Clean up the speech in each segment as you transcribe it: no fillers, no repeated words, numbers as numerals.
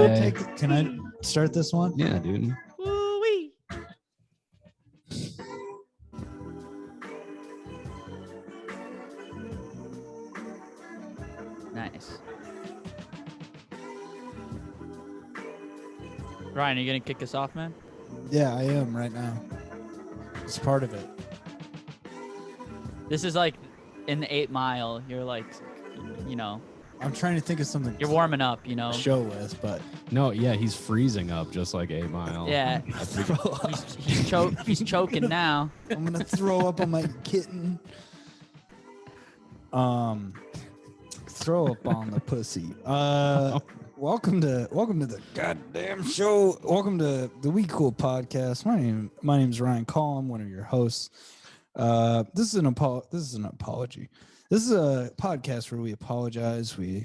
Can I start this one? Yeah, dude. Woo-wee. Nice. Ryan, are you gonna kick us off, man? Yeah, I am right now. It's part of it. This is like in the 8 Mile. You're like, you know, I'm trying to think of something you're warming up, you know. to show with, but No, yeah, he's freezing up just like 8 Mile. Yeah. He's choking now. I'm gonna throw up on my kitten. Throw up on the pussy. Welcome to the goddamn show. Welcome to the We Cool podcast. My name's Ryan Call. I'm one of your hosts. This is an apology. This is a podcast where we apologize. We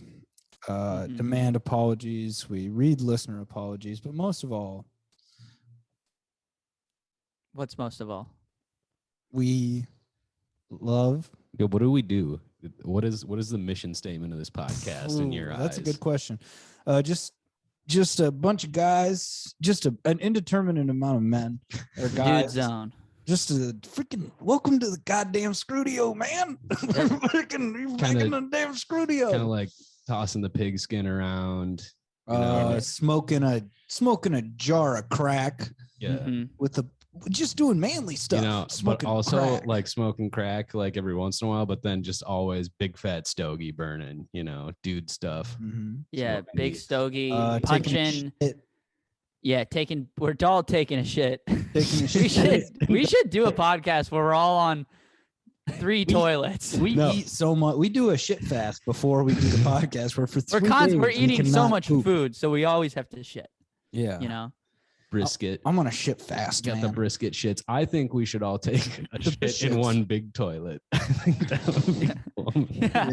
demand apologies. We read listener apologies, but most of all, What's most of all? we love. Yo, what do we do? What is the mission statement of this podcast in your eyes? That's a good question. Just a bunch of guys, just an indeterminate amount of men or guys. Dude zone. Just a freaking welcome to the goddamn Scrudio, man. We're making the damn Scrudio. Kind of like tossing the pigskin around. Smoking a jar of crack. Yeah. With just doing manly stuff. You know, but also crack. Like smoking crack like every once in a while, but then just always big fat stogie burning, you know, dude stuff. Mm-hmm. Yeah, Smoking big weed. stogie, punching. Yeah, we're all taking a shit. We should do a podcast where we're all on 3 toilets. We eat so much. We do a shit fast before we do the podcast. Where for 3 days we're eating so much poop. food, so we always have to shit. Yeah, you know. Brisket. I'm on a shit fast. Got the brisket shits. I think we should all take a shit in one big toilet. I think that would be cool. Yeah.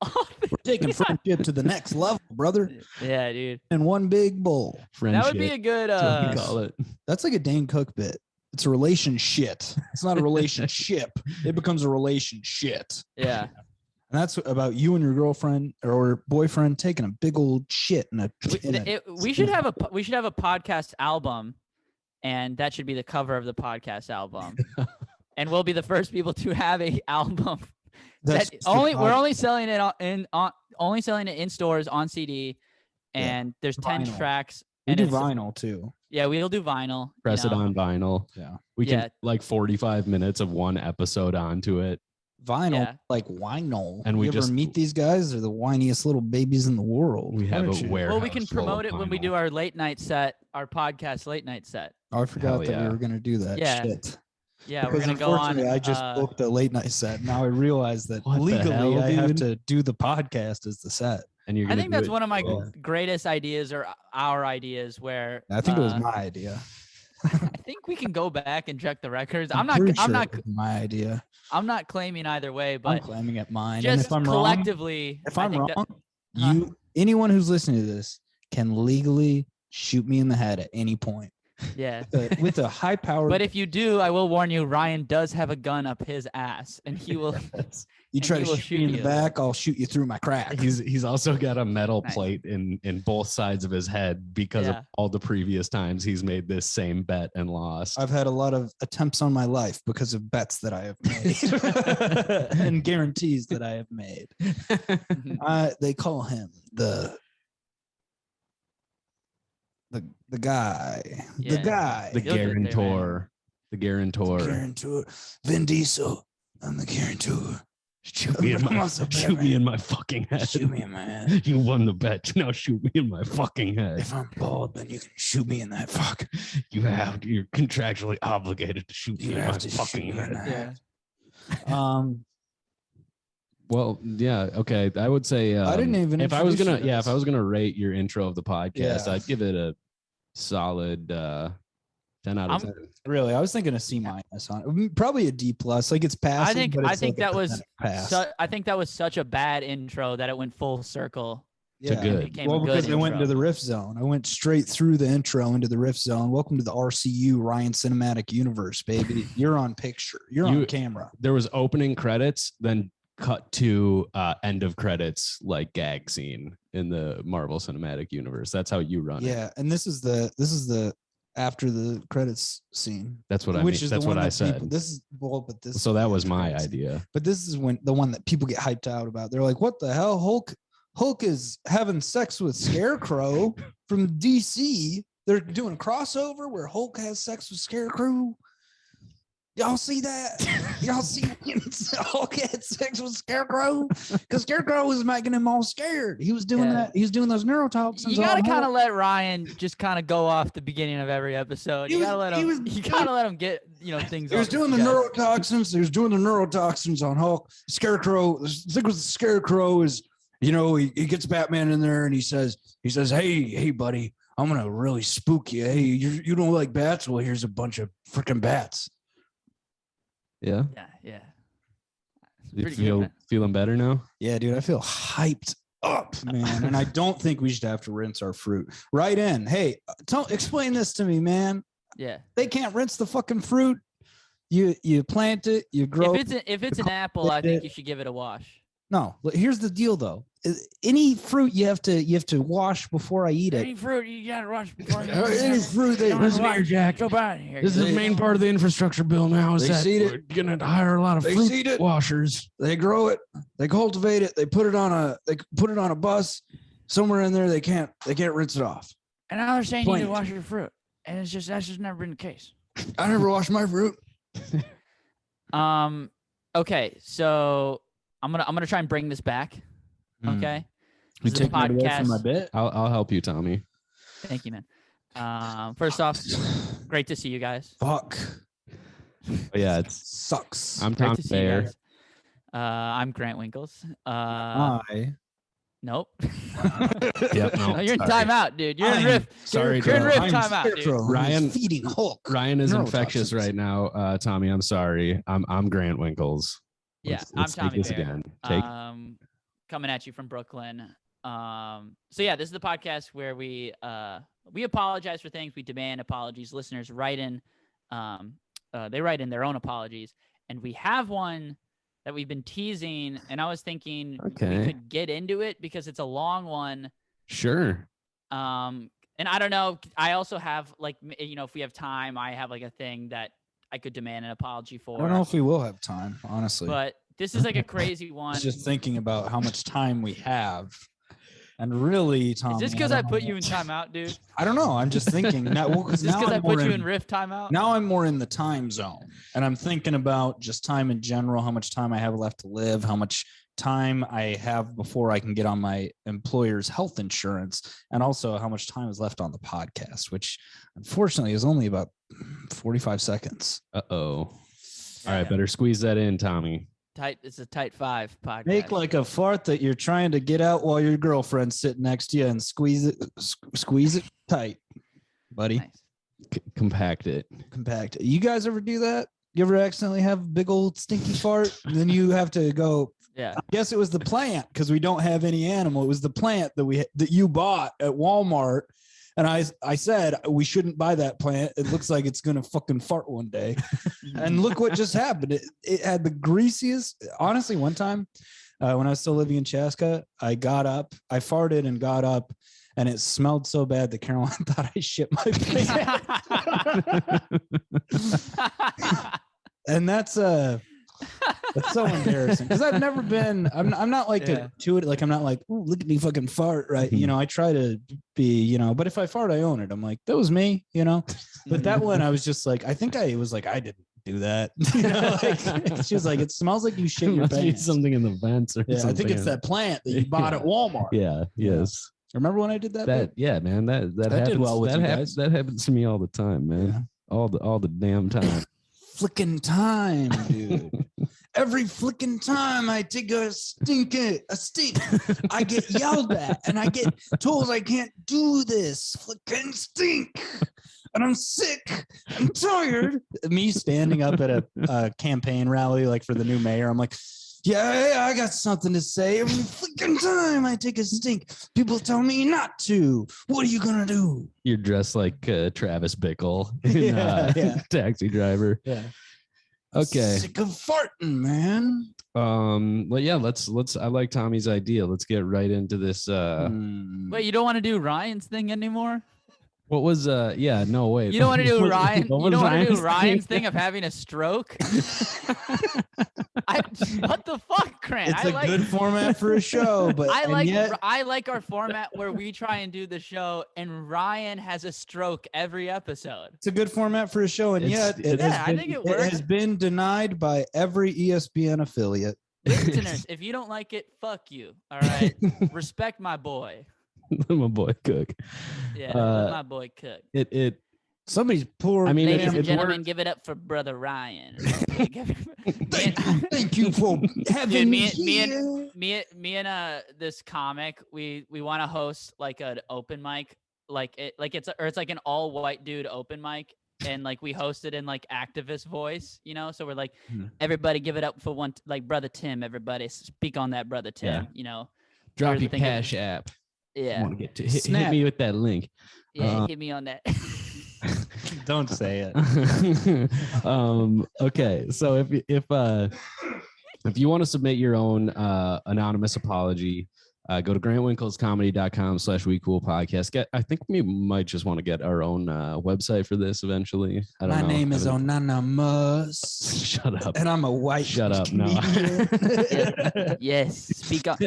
We're taking friendship to the next level, brother. Yeah, dude. In one big bowl. Friendship. That would be a good. That's what we call it. That's like a Dane Cook bit. It's a relationship. It's not a relationship. It becomes a relationship. Yeah. And that's about you and your girlfriend or boyfriend taking a big old shit We should have a podcast album, and that should be the cover of the podcast album. And we'll be the first people to have a album. We're only selling it in stores on CD, and there's 10 tracks. We do vinyl too. Yeah, we'll do vinyl. Press it on vinyl. Yeah. We can like 45 minutes of one episode onto it. Vinyl, like vinyl. And we ever meet these guys? They're the whiniest little babies in the world. We have a warehouse. Well, we can promote it when we do our late night set, our podcast late night set. Oh, I forgot that we were going to do that. Yeah. Shit. Yeah, we're going to go on. I just booked the late night set. Now I realize that legally I have to do the podcast as the set. And I think that's one of my greatest ideas, or our ideas, where I think it was my idea. I think we can go back and check the records. I'm not my idea. I'm not claiming either way, but I'm claiming it mine. Just and if I'm collectively, if I'm wrong, anyone who's listening to this can legally shoot me in the head at any point. Yeah. With a high power. But if you do, I will warn you, Ryan does have a gun up his ass, and he will. You try to shoot me in the back, I'll shoot you through my crack. He's also got a metal plate in both sides of his head because of all the previous times he's made this same bet and lost. I've had a lot of attempts on my life because of bets that I have made and guarantees that I have made. They call him the guy. The guarantor. The guarantor. Vin Diesel. I'm the guarantor. Shoot me in my fucking head. Shoot me in my head. You won the bet. Now shoot me in my fucking head. If I'm bald, then you can shoot me in that fuck. You're contractually obligated to shoot me in my fucking head. Well, yeah, okay. I would say I didn't even. If I was gonna rate your intro of the podcast, I'd give it a solid 10 out of 10. Really, I was thinking a C- on it. Probably a D+. Like it's passing. I think that was such a bad intro that it went full circle. Yeah, good. Because I went into the riff zone. I went straight through the intro into the riff zone. Welcome to the RCU Ryan Cinematic Universe, baby. You're on picture. You're on camera. There was opening credits, then cut to end of credits like gag scene in the Marvel Cinematic Universe. That's how you run it. Yeah, and this is the after the credits scene. That's what I mean. That's what I said. So that was my idea. But this is when the one that people get hyped out about. They're like, "What the hell? Hulk is having sex with Scarecrow from DC. They're doing a crossover where Hulk has sex with Scarecrow. Y'all see that? Y'all see Hulk had sex with Scarecrow? Because Scarecrow was making him all scared. He was doing that. He was doing those neurotoxins. You gotta kind of let Ryan just kind of go off the beginning of every episode. You gotta let him get things. He was doing the neurotoxins. He was doing the neurotoxins on Hulk. Scarecrow. The thing with the Scarecrow is, he gets Batman in there and he says, hey, buddy, I'm gonna really spook you. Hey, you don't like bats? Well, here's a bunch of freaking bats. Yeah. Yeah. You feeling better now? Yeah, dude, I feel hyped up, man. And I don't think we should have to rinse our fruit. Right in. Hey, explain this to me, man. Yeah. They can't rinse the fucking fruit. You plant it, you grow. If it's an apple, I think you should give it a wash. No, here's the deal though. Any fruit you have to wash before I eat it. Any fruit you gotta wash before you eat it. Any fruit listen here, Jack. This is the main part of the infrastructure bill now. Is that we're gonna hire a lot of fruit washers. They grow it, they cultivate it, they put it on a bus. Somewhere in there they can't rinse it off. And now they're saying you need to wash your fruit. And that's just never been the case. I never wash my fruit. Okay, so I'm gonna try and bring this back. Okay. You take me away from my bit. I'll help you, Tommy. Thank you, man. First off, great to see you guys. Fuck. Yeah, it sucks. I'm Tom Bayer. I'm Grant Winkles. Nope. Yep, no, you're in timeout, dude. You're in riff. Sorry, you're in riff timeout, dude. Ryan feeding Hulk. Ryan is infectious right now. Tommy, I'm sorry. I'm Grant Winkles. Yeah, let's I'm Tommy Bayer. Again. Coming at you from Brooklyn. So yeah, this is the podcast where we apologize for things. We demand apologies. Listeners write in. They write in their own apologies, and we have one that we've been teasing. And I was thinking we could get into it because it's a long one. Sure. And I don't know. I also have if we have time, I have a thing that I could demand an apology for. I don't know if we will have time, honestly. But this is a crazy one. I was just thinking about how much time we have. And really, Tom. Is this because I put you in timeout, dude? I don't know. I'm just thinking. Is this because I put you in riff timeout? Now I'm more in the time zone. And I'm thinking about just time in general, how much time I have left to live, how much time I have before I can get on my employer's health insurance, and also how much time is left on the podcast, which unfortunately is only about 45 seconds. All right, better squeeze that in, Tommy. It's a tight 5 podcast. Make like a fart that you're trying to get out while your girlfriend's sitting next to you and squeeze it tight, buddy. Nice. Compact it. You guys ever do that? You ever accidentally have a big old stinky fart? And then you have to go. Yeah. I guess it was the plant because we don't have any animal. It was the plant that you bought at Walmart. And I said, we shouldn't buy that plant. It looks like it's going to fucking fart one day. And look what just happened. It had the greasiest. Honestly, one time when I was still living in Chaska, I farted and got up, and it smelled so bad that Caroline thought I shit my pants. And that's so embarrassing because I've never been. I'm not like to it. Like I'm not like, ooh, look at me fucking fart, right? I try to be, but if I fart, I own it. I'm like, that was me, But that one, I was just like, I think I was like, I didn't do that. She was like, it smells like you shit your pants. Something in the vents or something. I think it's that plant that you bought at Walmart. Yeah. Yes. Remember when I did that? Yeah, man. That happens, did well with you guys. That happens to me all the time, man. Yeah. All the damn time. Flicking time, dude. Every flicking time I take a stink, I get yelled at and I get told I can't do this. Flicking stink. And I'm sick. I'm tired. Me standing up at a campaign rally, like for the new mayor. I'm like, yeah, I got something to say. Every freaking time I take a stink, people tell me not to. What are you gonna do? You're dressed like Travis Bickle, Taxi Driver. Yeah. Okay. Sick of farting, man. Well, yeah, let's. I like Tommy's idea. Let's get right into this. Wait, you don't want to do Ryan's thing anymore? What was yeah, no wait. You don't want to do Ryan. You don't want to do Ryan's thing thing of having a stroke? What the fuck, Grant? It's a good format for a show, but I like our format where we try and do the show and Ryan has a stroke every episode. It's a good format for a show, and I think it has been denied by every ESPN affiliate. Listeners, if you don't like it, fuck you. All right, respect my boy. My boy Cook. Yeah, my boy Cook. Somebody's poor. I mean, ladies and gentlemen, give it up for brother Ryan. Thank you for having me here. Me and this comic, we want to host like an open mic, it's like an all white dude open mic, and like we host it in like activist voice, you know. So we're like, everybody give it up for one, like brother Tim. Everybody speak on that brother Tim. You know, drop your Cash App. Yeah. Want to get to hit me with that link. Yeah, hit me on that. Don't say it. Okay, so if you want to submit your own anonymous apology, go to grantwinklescomedy.com/wecoolpodcast. I think we might just want to get our own website for this eventually. I don't know. My name is Anonymous. Shut up. And I'm a white. Shut up. No. Yes. Speak on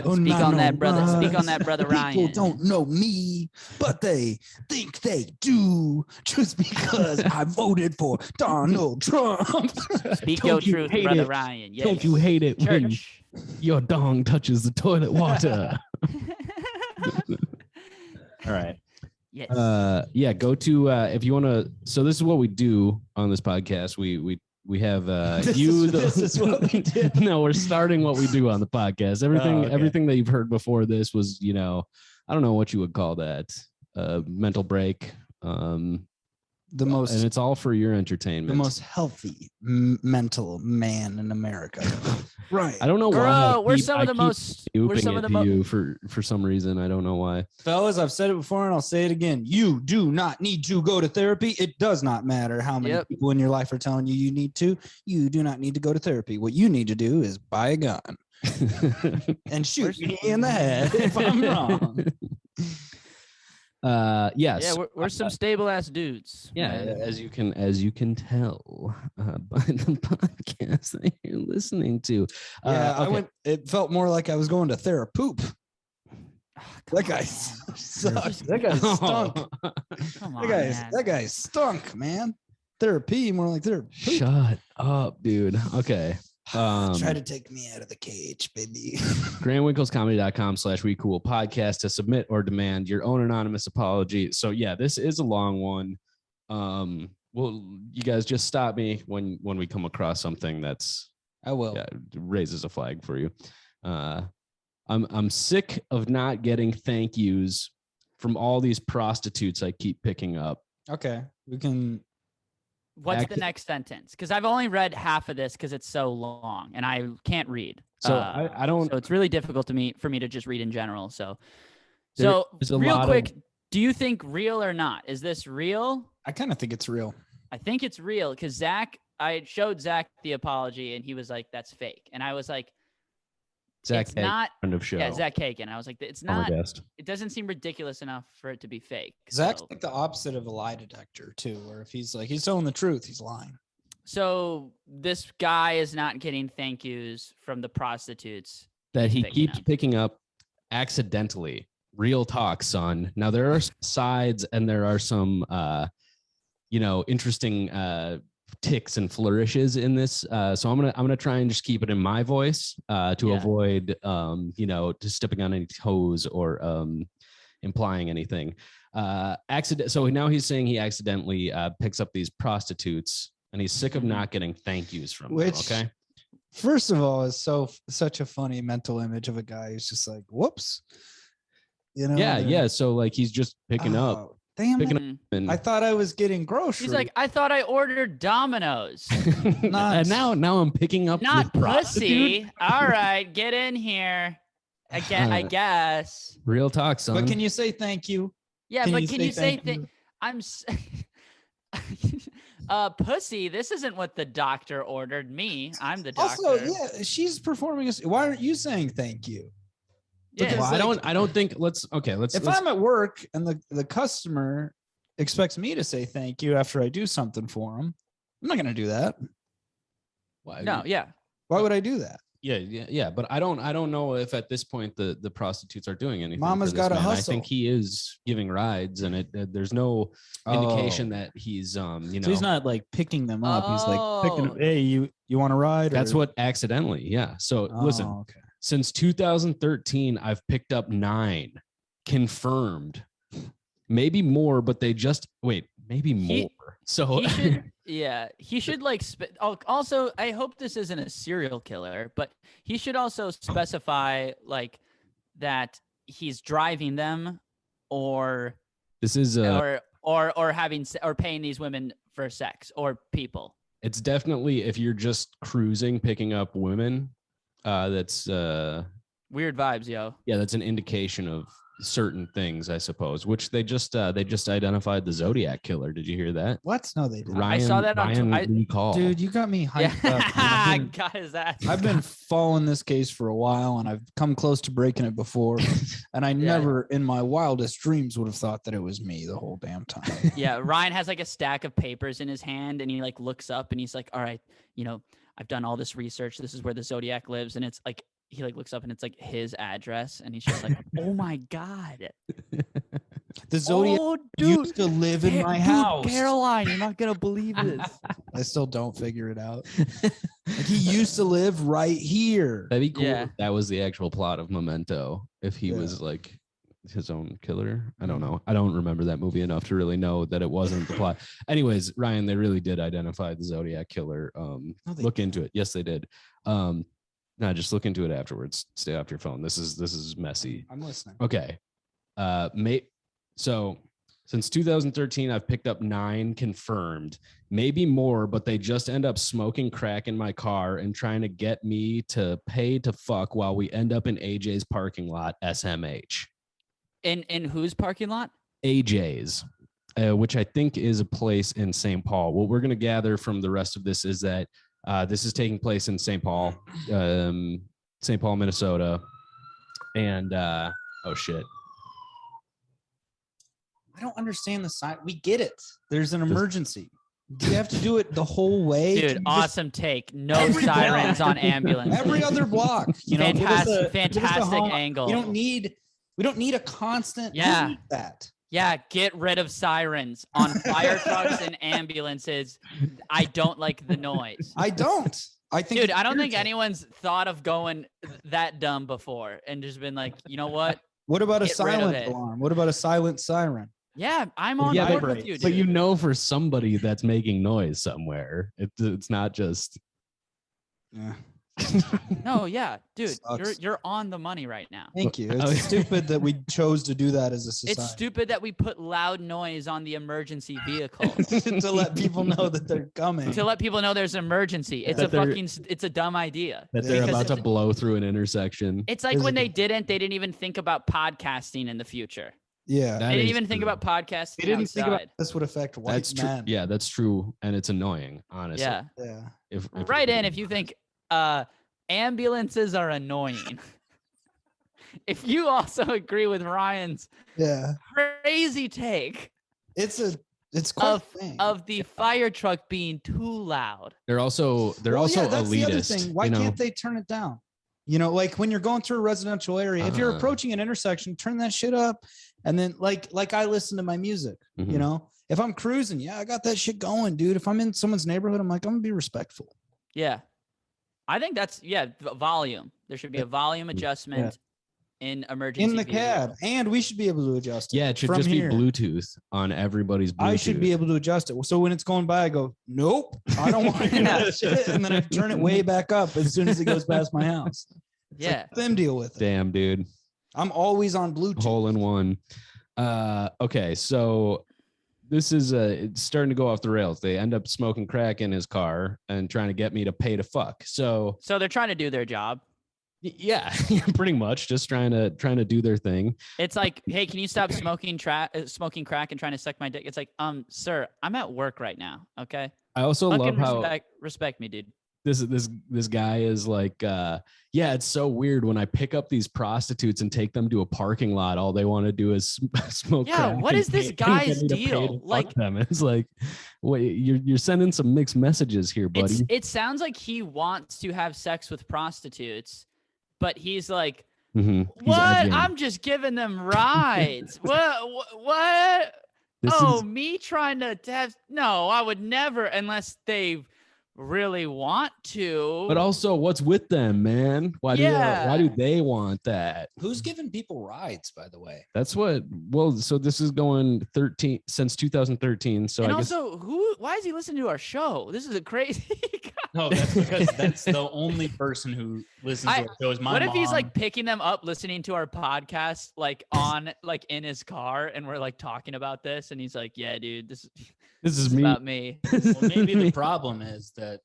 that, brother. Speak on that, brother Ryan. People don't know me, but they think they do just because I voted for Donald Trump. Speak your truth, brother Ryan. Yes. Don't you hate it when Church. your dong touches the toilet water? All right. Yes. Yeah, go to if you want to. So this is what we do on this podcast. We have this is what we do. No, we're starting what we do on the podcast. Everything that you've heard before this was, you know, I don't know what you would call that. Mental break. And it's all for your entertainment. The most healthy mental man in America. Right. I don't know why. We're some of the most. For some reason. I don't know why. Fellas, I've said it before and I'll say it again. You do not need to go to therapy. It does not matter how many people in your life are telling you you need to. You do not need to go to therapy. What you need to do is buy a gun and shoot me in the head if I'm wrong. Yes. Yeah, we're some stable ass dudes. Yeah, as you can tell by the podcast that you're listening to. Okay. It felt more like I was going to therapy. That guy sucked. That guy stunk. Come on, that guy stunk, man. Therapy, more like therapy. Shut up, dude. Okay. Try to take me out of the cage, baby. grantwinklescomedy.com/wecoolpodcast to submit or demand your own anonymous apology. So yeah, this is a long one. Well, you guys just stop me when we come across something that's raises a flag for you. I'm sick of not getting thank yous from all these prostitutes I keep picking up. Okay, we can. What's the next sentence? Because I've only read half of this because it's so long and I can't read. So I don't. So it's really difficult for me to just read in general. So real quick, do you think real or not? Is this real? I kind of think it's real. I think it's real because I showed Zach the apology and he was like, "That's fake," and I was like, Zach it's not friend of show. Yeah, Zach Kagan. I was like, it's not. It doesn't seem ridiculous enough for it to be fake. Zach's like the opposite of a lie detector too, where if he's telling the truth, he's lying. So this guy is not getting thank yous from the prostitutes that he keeps picking up accidentally. Real talk, son. Now there are sides and there are some, interesting ticks and flourishes in this, so I'm gonna try and just keep it in my voice to avoid just stepping on any toes or implying anything. So now he's saying he accidentally picks up these prostitutes and he's sick of not getting thank yous from them. Okay, first of all, is such a funny mental image of a guy who's just like, whoops, so like he's just picking up. Damn it. I thought I was getting groceries. He's like, I thought I ordered Domino's. And now I'm picking up not pussy. All right, get in here. I guess. Real talk, son. But can you say thank you? Yeah, but can you say thank you? pussy, this isn't what the doctor ordered me. I'm the doctor. Also, yeah, she's performing. Why aren't you saying thank you? Yeah. Well, I don't think let's. If I'm at work and the customer expects me to say thank you after I do something for them, I'm not going to do that. Why? No, yeah. Why would I do that? Yeah. But I don't know if at this point the prostitutes are doing anything. Mama's got to hustle. I think he is giving rides, and there's no indication that he's So he's not like picking them up. He's like picking up. Hey, you want to ride? That's what accidentally. Yeah. So listen. Okay. Since 2013, I've picked up 9 confirmed, maybe more, but maybe more. So he should like. Also, I hope this isn't a serial killer, but he should also specify like that he's driving them, or this is or having or paying these women for sex or people. It's definitely if you're just cruising, picking up women. That's weird vibes, yo. Yeah, that's an indication of certain things, I suppose. Which they just identified the Zodiac killer. Did you hear that? What? No, they didn't. I saw that on call. Dude, you got me hyped up. Got his ass. I've been following this case for a while, and I've come close to breaking it before, and I never, in my wildest dreams, would have thought that it was me the whole damn time. Yeah, Ryan has like a stack of papers in his hand, and he like looks up, and he's like, "All right, I've done all this research. This is where the Zodiac lives." And it's like, he like looks up and it's like his address. And he's just like, oh my God. The Zodiac used to live in my house. Caroline, you're not going to believe this. I still don't figure it out. Like, he used to live right here. That'd be cool. Yeah. If that was the actual plot of Memento. If he was like his own killer. I don't know. I don't remember that movie enough to really know that it wasn't the plot. Anyways, Ryan, they really did identify the Zodiac killer. Look into it. Yes, they did. No, just look into it afterwards. Stay off your phone. This is messy. I'm listening. Okay. So since 2013, I've picked up 9 confirmed, maybe more, but they just end up smoking crack in my car and trying to get me to pay to fuck while we end up in AJ's parking lot, SMH. In whose parking lot? AJ's, which I think is a place in St. Paul. What we're going to gather from the rest of this is that this is taking place in St. Paul, Minnesota. And, oh shit. I don't understand the sign. We get it. There's an emergency. Do you have to do it the whole way? Dude, awesome take. No sirens on ambulance. Every other block. Fantastic angle. We don't need a constant. Yeah. That. Yeah, get rid of sirens on fire trucks and ambulances. I don't like the noise. I don't. I think, dude, I don't think anyone's thought of going that dumb before and just been like, you know what? What about a silent alarm? What about a silent siren? Yeah, I'm on board with you, dude. But for somebody that's making noise somewhere, it's not just. Yeah. No, yeah, dude, you're on the money right now. Thank you. It's stupid that we chose to do that as a society. It's stupid that we put loud noise on the emergency vehicle to let people know that they're coming. To let people know there's an emergency. It's it's a dumb idea. That they're about to blow through an intersection. It's like when they didn't even think about podcasting in the future. Yeah, they didn't even think about podcasting. They didn't think about this would affect white men. True. Yeah, that's true, and it's annoying, honestly. Yeah. If write in if you think ambulances are annoying. If you also agree with Ryan's crazy take, it's quite of the fire truck being too loud. They're also elitist. The other thing. Why can't they turn it down? Like when you're going through a residential area, if you're approaching an intersection, turn that shit up. And then like I listen to my music, if I'm cruising, I got that shit going, dude. If I'm in someone's neighborhood, I'm like, I'm gonna be respectful. Yeah. I think that's volume. There should be a volume adjustment in emergency in the cab, and we should be able to adjust it. Yeah, it should just be Bluetooth on everybody's Bluetooth. I should be able to adjust it. So when it's going by, I go, nope, I don't want to hear that shit, and then I turn it way back up as soon as it goes past my house. Let them deal with it. Damn, dude. I'm always on Bluetooth. Hole in one. Okay, so this is it's starting to go off the rails. They end up smoking crack in his car and trying to get me to pay to fuck. So they're trying to do their job. Yeah, pretty much just trying to do their thing. It's like, hey, can you stop smoking crack and trying to suck my dick? It's like, sir, I'm at work right now. Okay. I also love how respect me, dude. This guy is like, yeah, it's so weird when I pick up these prostitutes and take them to a parking lot. All they want to do is smoke. Yeah, what is this guy's deal? Like them. It's like, wait, you're sending some mixed messages here, buddy. It sounds like he wants to have sex with prostitutes, but he's like, what? I'm just giving them rides. What? Me trying to have? No, I would never, unless they really want to. But also, what's with them, man? Why do they want that? Who's giving people rides, by the way? That's what. Well, so this is going since 2013. So and I also, why is he listening to our show? This is a crazy guy. No, that's because that's the only person who listens to our show is my mom. What if he's like picking them up, listening to our podcast, like on like in his car, and we're like talking about this, and he's like, "Yeah, dude, this is me. About me." Well, maybe the problem is that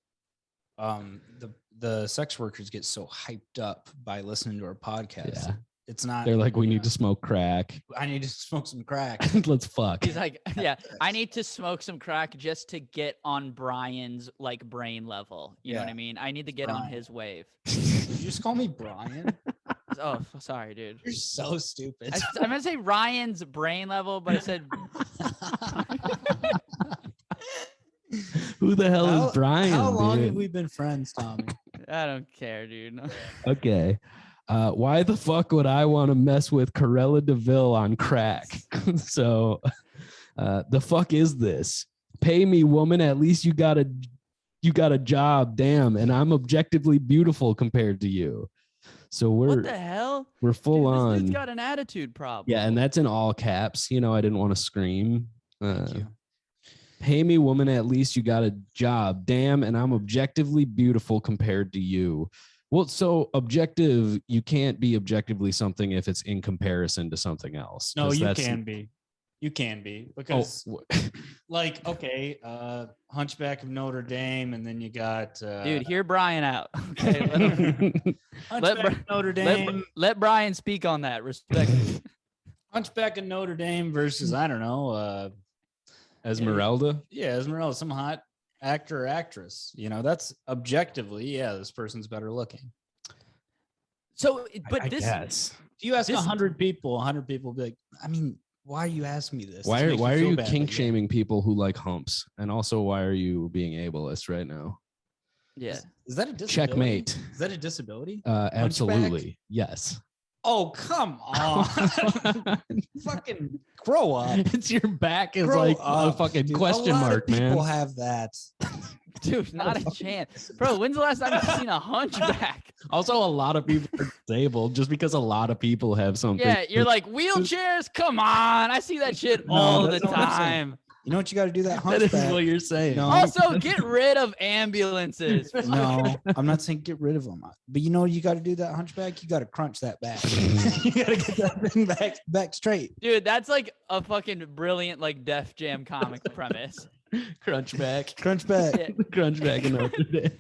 the sex workers get so hyped up by listening to our podcast. Yeah. It's not. They're like, we need to smoke crack. I need to smoke some crack. Let's fuck. He's like, yeah, I need to smoke some crack just to get on Brian's like brain level. You know what I mean? I need to get on his wave. Did you just call me Brian? Oh, sorry, dude. You're so stupid. I'm gonna say Ryan's brain level, but I said. Who the hell is Brian? How long have we been friends, Tommy? I don't care, dude. Okay. Why the fuck would I want to mess with Corella DeVille on crack? So the fuck is this? Pay me, woman. At least you got a job. Damn. And I'm objectively beautiful compared to you. So what the hell? We're full on. This dude's got an attitude problem. Yeah, and that's in all caps. You know, I didn't want to scream. Thank you. Pay me, woman. At least you got a job. Damn. And I'm objectively beautiful compared to you. Well, so objective, you can't be objectively something if it's in comparison to something else. No, you can be. You can be because like, okay, Hunchback of Notre Dame, and then you got dude, hear Brian out. Okay, Hunchback of Notre Dame. Let Brian speak on that. Respect. Hunchback of Notre Dame versus I don't know, Esmeralda. Yeah, Esmeralda, some hot actor or actress. You know, that's objectively, yeah, this person's better looking. So, but I guess. If you ask 100 people, 100 people will be like, I mean, why are you asking me this? Why are you kink shaming people who like humps? And also, why are you being ableist right now? Yeah. Is that a disability? Checkmate. Is that a disability? Absolutely. Yes. Oh, come on. Fucking grow up. It's your back is like a fucking question mark, man. People have that. Dude, not a chance. Bro, when's the last time you've seen a hunchback? Also, a lot of people are disabled just because a lot of people have something. Yeah, you're like, wheelchairs? Come on. I see that shit all the time. You know what you got to do that hunchback? That is what you're saying. No. Also, get rid of ambulances. No, I'm not saying get rid of them. But you know you got to do that hunchback? You got to crunch that back. You got to get that thing back straight. Dude, that's like a fucking brilliant like Def Jam comic premise. Crunchback. Yeah. Crunchback in Notre Dame.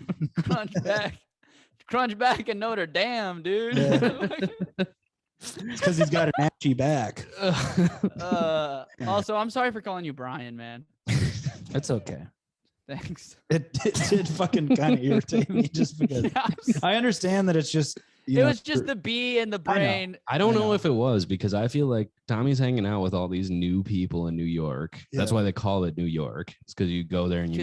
Crunchback in Notre Dame, dude. Yeah. It's because he's got an ashy back. Also, I'm sorry for calling you Brian, man. It's okay. Thanks. It did fucking kind of irritate me just because I understand that it's just. It was just the B in the brain. I don't know if it was because I feel like Tommy's hanging out with all these new people in New York. Yeah. That's why they call it New York. It's because you go there and you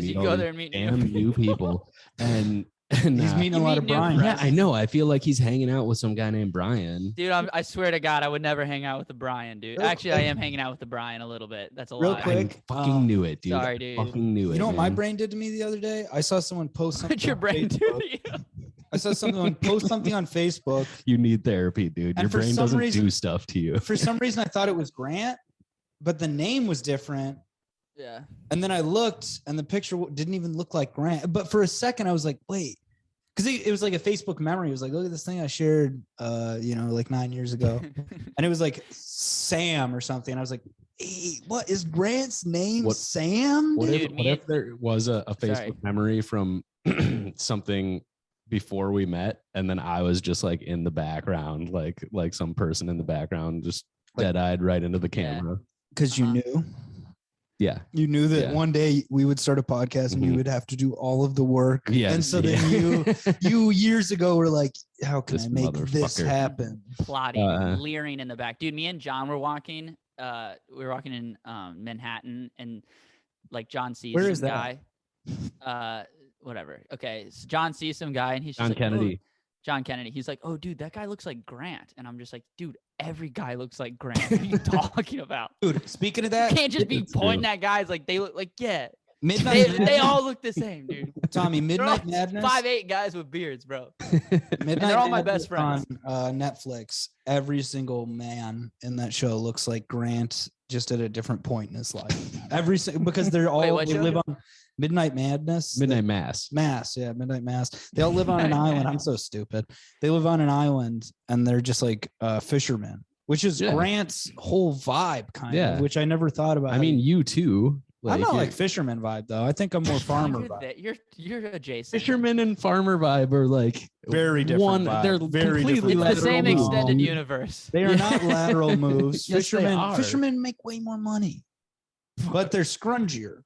meet damn new people. And he's meeting a lot of Brian. Yeah, I know. I feel like he's hanging out with some guy named Brian. Dude, I swear to God, I would never hang out with the Brian, dude. Actually, I am hanging out with the Brian a little bit. That's a lie. Real quick. I fucking knew it, dude. Sorry, dude. Fucking knew it. You know what my brain did to me the other day? I saw someone post something. What'd your brain do to you? I saw someone post something on Facebook. You need therapy, dude. Your brain doesn't do stuff to you. For some reason, I thought it was Grant, but the name was different. Yeah. And then I looked, and the picture didn't even look like Grant. But for a second, I was like, wait. Because it was like a Facebook memory. It was like, look at this thing I shared, like 9 years ago. And it was like Sam or something. And I was like, hey, what is Grant's name? Sam? What if there was a Facebook memory from something before we met, and then I was just like in the background, like some person in the background, just dead-eyed right into the camera. Because you knew? Yeah. You knew that one day we would start a podcast and you would have to do all of the work. Yeah. And so then you years ago were like, how can I make this happen? Plotting, leering in the back. Dude, me and John were walking. We were walking in Manhattan, and like John sees Where is some that? guy. Whatever. Okay. So John sees some guy and he's just John like, Kennedy. "Oh." John Kennedy. He's like, oh, dude, that guy looks like Grant. And I'm just like, dude, every guy looks like Grant. What are you talking about? Dude, speaking of that, You can't just be pointing at guys like they look like, Midnight they all look the same, dude. Tommy, Midnight Madness. 5'8" guys with beards, bro. Midnight they're all my best Madness friends. on Netflix. Every single man in that show looks like Grant, just at a different point in his life. Because they're all what they show? live on Midnight Madness. Midnight Mass. Yeah, Midnight Mass. They all live on an island. I'm so stupid. They live on an island and they're just like fishermen, which is Grant's whole vibe, kind of, which I never thought about. I mean, you too. I'm not like fisherman vibe though. I think I'm more farmer vibe. You're adjacent. Fisherman and farmer vibe are like very different. They're very completely It's the same moves. extended universe. They are not lateral moves. Yes, Fishermen make way more money, but they're scrungier.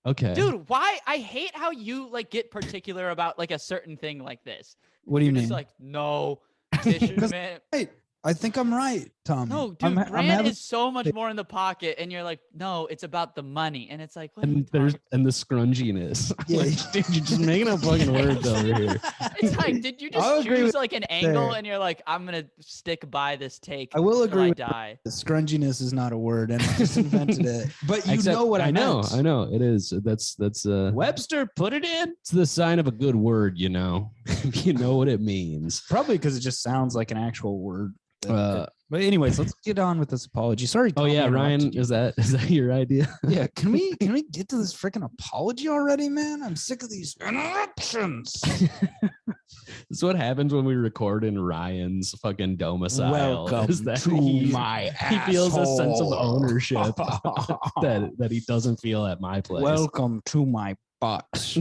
Okay. Dude, why? I hate how you like get particular about like a certain thing like this. What do you You're mean? just like, no, fisherman. Hey, I think I'm right, Tommy. No, dude, Grant is so much more in the pocket, and you're like, no, it's about the money, and it's like, what and there's the scrunginess. Yeah. Like, dude, you're just making up fucking words over here. It's like, did you just choose like an angle, and you're like, I'm gonna stick by this take. I will agree. Till I die. The scrunginess is not a word, and I just invented it. But you know what I know. meant. I know it is. That's Webster put it in. It's the sign of a good word, you know. You know what it means. Probably because it just sounds like an actual word. But anyways, let's get on with this apology. Sorry. Oh yeah, Ryan, is that your idea? Yeah. Can we get to this freaking apology already, man? I'm sick of these interruptions. This is what happens when we record in Ryan's fucking domicile. Welcome is that to my he feels a sense of asshole. ownership that he doesn't feel at my place. Welcome to my box.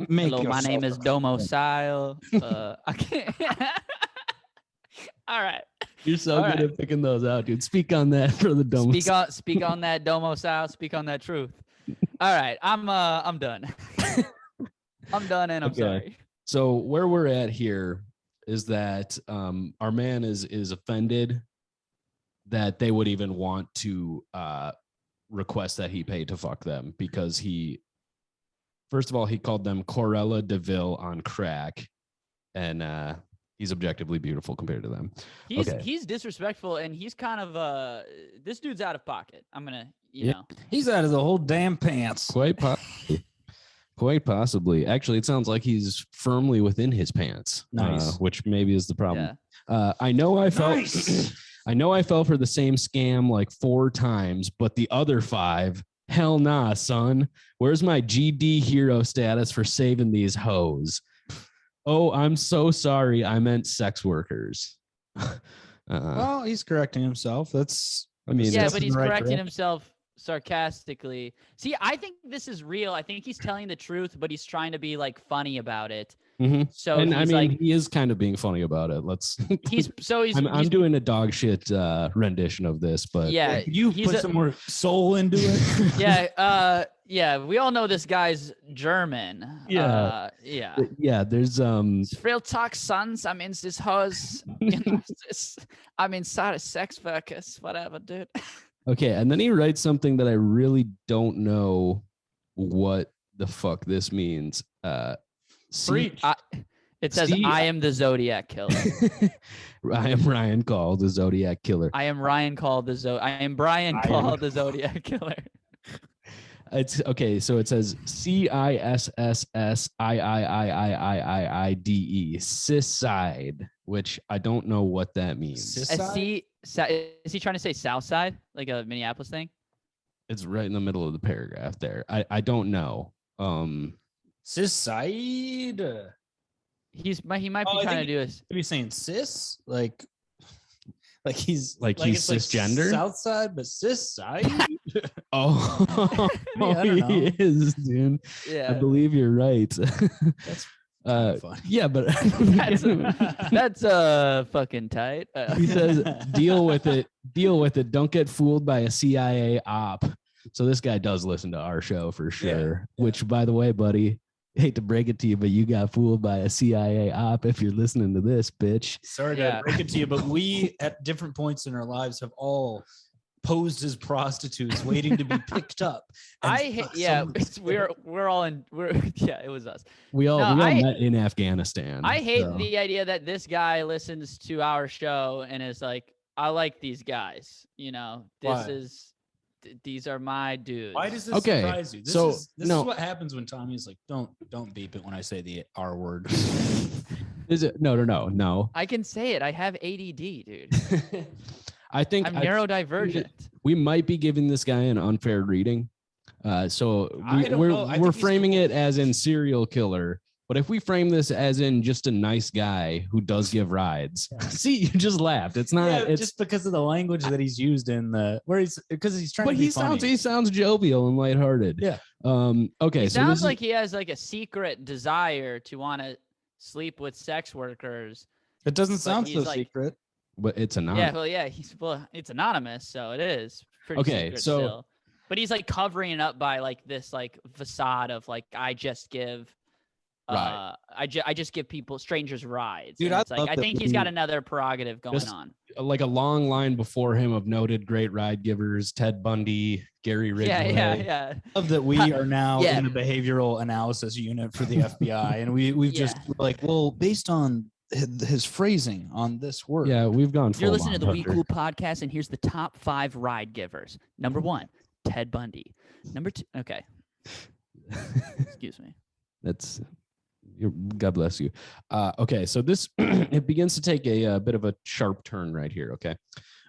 Hello, my name is Domicile. I can't. All right. You're so good at picking those out, dude. Speak on that for the domicile. Speak on that Domicile. Speak on that truth. All right, I'm done. I'm done, and I'm sorry. So where we're at here is that our man is offended that they would even want to request that he pay to fuck them because first of all, he called them Corella DeVille on crack, and he's objectively beautiful compared to them. He's disrespectful, and he's kind of this dude's out of pocket. I'm gonna, you know, he's out of the whole damn pants. Quite possibly. Actually, it sounds like he's firmly within his pants. Nice. Which maybe is the problem. I know I fell. I know I fell for the same scam like 4 times, but the other 5, hell nah, son. Where's my GD hero status for saving these hoes? Oh, I'm so sorry. I meant sex workers. Well, he's correcting himself. but he's correcting himself sarcastically. See, I think this is real. I think he's telling the truth, but he's trying to be like funny about it. Mm-hmm. So and like, he is kind of being funny about it. I'm doing a dog shit rendition of this, but yeah, you put some more soul into it. Yeah, we all know this guy's German. Yeah. There's real talk, sons. I mean, this hoes. You know, sorry, sex workers, whatever, dude. Okay, and then he writes something that I really don't know what the fuck this means. It says, I am the Zodiac Killer. I am Ryan called the Zodiac Killer. I am Brian called the Zodiac Killer. It's okay, so it says CISSSIIIIIIIDE, Sisside, which I don't know what that means. Is he trying to say South Side, like a Minneapolis thing? It's right in the middle of the paragraph there. I don't know. Sisside. He might be trying to do this. Are you saying cis? Like he's he's cisgender? South side, but cis side. He is, dude. Yeah, I believe you're right. That's funny. Yeah, but that's fucking tight. He says, deal with it. Don't get fooled by a CIA op. So this guy does listen to our show for sure. Yeah. Which, by the way, buddy, hate to break it to you, but you got fooled by a CIA op if you're listening to this, bitch. Sorry to break it to you, but we at different points in our lives have all posed as prostitutes waiting to be picked up. We're all in. It was us. We all met in Afghanistan. I hate the idea that this guy listens to our show and is like, I like these guys. You know, these are my dudes. Why does this surprise you? This is what happens when Tommy's like, don't beep it when I say the R word. Is it? No. I can say it. I have ADD, dude. I think I'm neurodivergent. We might be giving this guy an unfair reading. So we're framing it as in serial killer. But if we frame this as in just a nice guy who does give rides, see, you just laughed. It's not. It's just because of the language that he's used in because he's trying. But to be funny. He sounds jovial and lighthearted. Yeah. Okay. He sounds like he has like a secret desire to want to sleep with sex workers. It doesn't sound so secret. But it's anonymous. It's anonymous, so it is pretty secret still. But he's like covering it up by like this like facade of like I just give I just give strangers rides. Dude, I think he's got another prerogative going on. Like a long line before him of noted great ride givers, Ted Bundy, Gary Ridgway. Yeah. I love that we are now in the behavioral analysis unit for the FBI, and we've just like, well, based on his phrasing on this word. Yeah, we've gone. You're listening to the We Cool podcast, and here's the top 5 ride givers. Number 1, Ted Bundy. Number 2, okay. Excuse me. God bless you. Okay, so this it begins to take a bit of a sharp turn right here. Okay,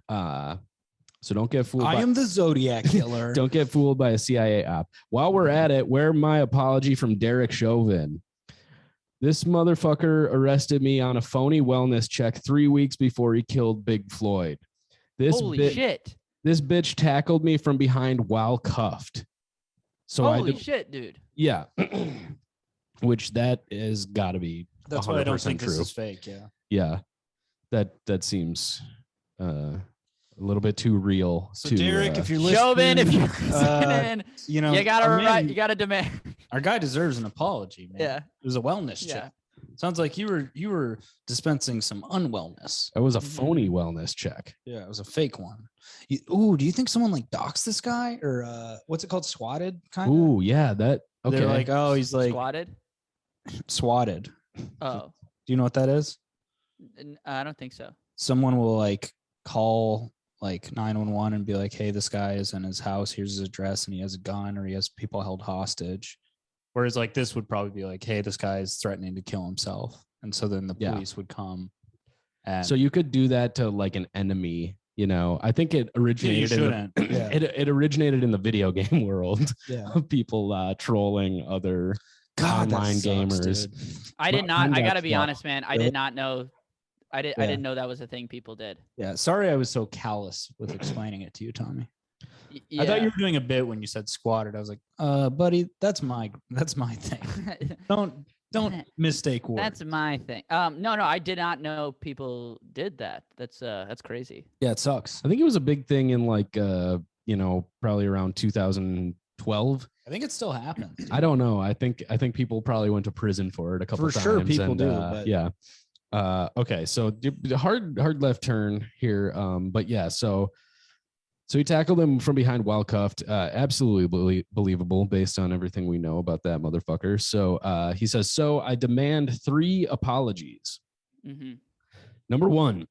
so don't get fooled. I am the Zodiac killer. Don't get fooled by a CIA op. While we're at it, where my apology from Derek Chauvin. This motherfucker arrested me on a phony wellness check 3 weeks before he killed Big Floyd. Holy shit. This bitch tackled me from behind while cuffed. So holy shit, dude. Yeah. Which that is got to be. That's why I don't think this is fake. Yeah. Yeah. That seems a little bit too real. So Derek, if you're listening, Chauvin, if you're listening, you gotta demand. Our guy deserves an apology, man. Yeah. It was a wellness check. Sounds like you were dispensing some unwellness. It was a phony wellness check. Yeah, it was a fake one. Do you think someone like doxed this guy or what's it called? Swatted kind of? Ooh, yeah, that okay. They're like, oh, he's like swatted. Oh. Do you know what that is? I don't think so. Someone will like call like 911 and be like, hey, this guy is in his house. Here's his address, and he has a gun or he has people held hostage. Whereas like this would probably be like, hey, this guy is threatening to kill himself. And so then the police would come. And so you could do that to like an enemy, you know. I think it originated it originated in the video game world of people trolling other online gamers. Dude. I did not. I gotta be honest, man. I did not know. I didn't know that was a thing people did. Yeah. Sorry, I was so callous with explaining it to you, Tommy. Yeah. I thought you were doing a bit when you said squatted. I was like, buddy, that's my thing. Don't mistake words. That's my thing. No, I did not know people did that. That's crazy. Yeah, it sucks. I think it was a big thing in like probably around 2012. I think it still happens. I don't know. I think people probably went to prison for it a couple times. For sure, people do. But... Yeah. Okay, so the hard left turn here. But yeah, so he tackled him from behind while cuffed. Absolutely believable based on everything we know about that motherfucker. So he says, so I demand 3 apologies. Mm-hmm. Number 1,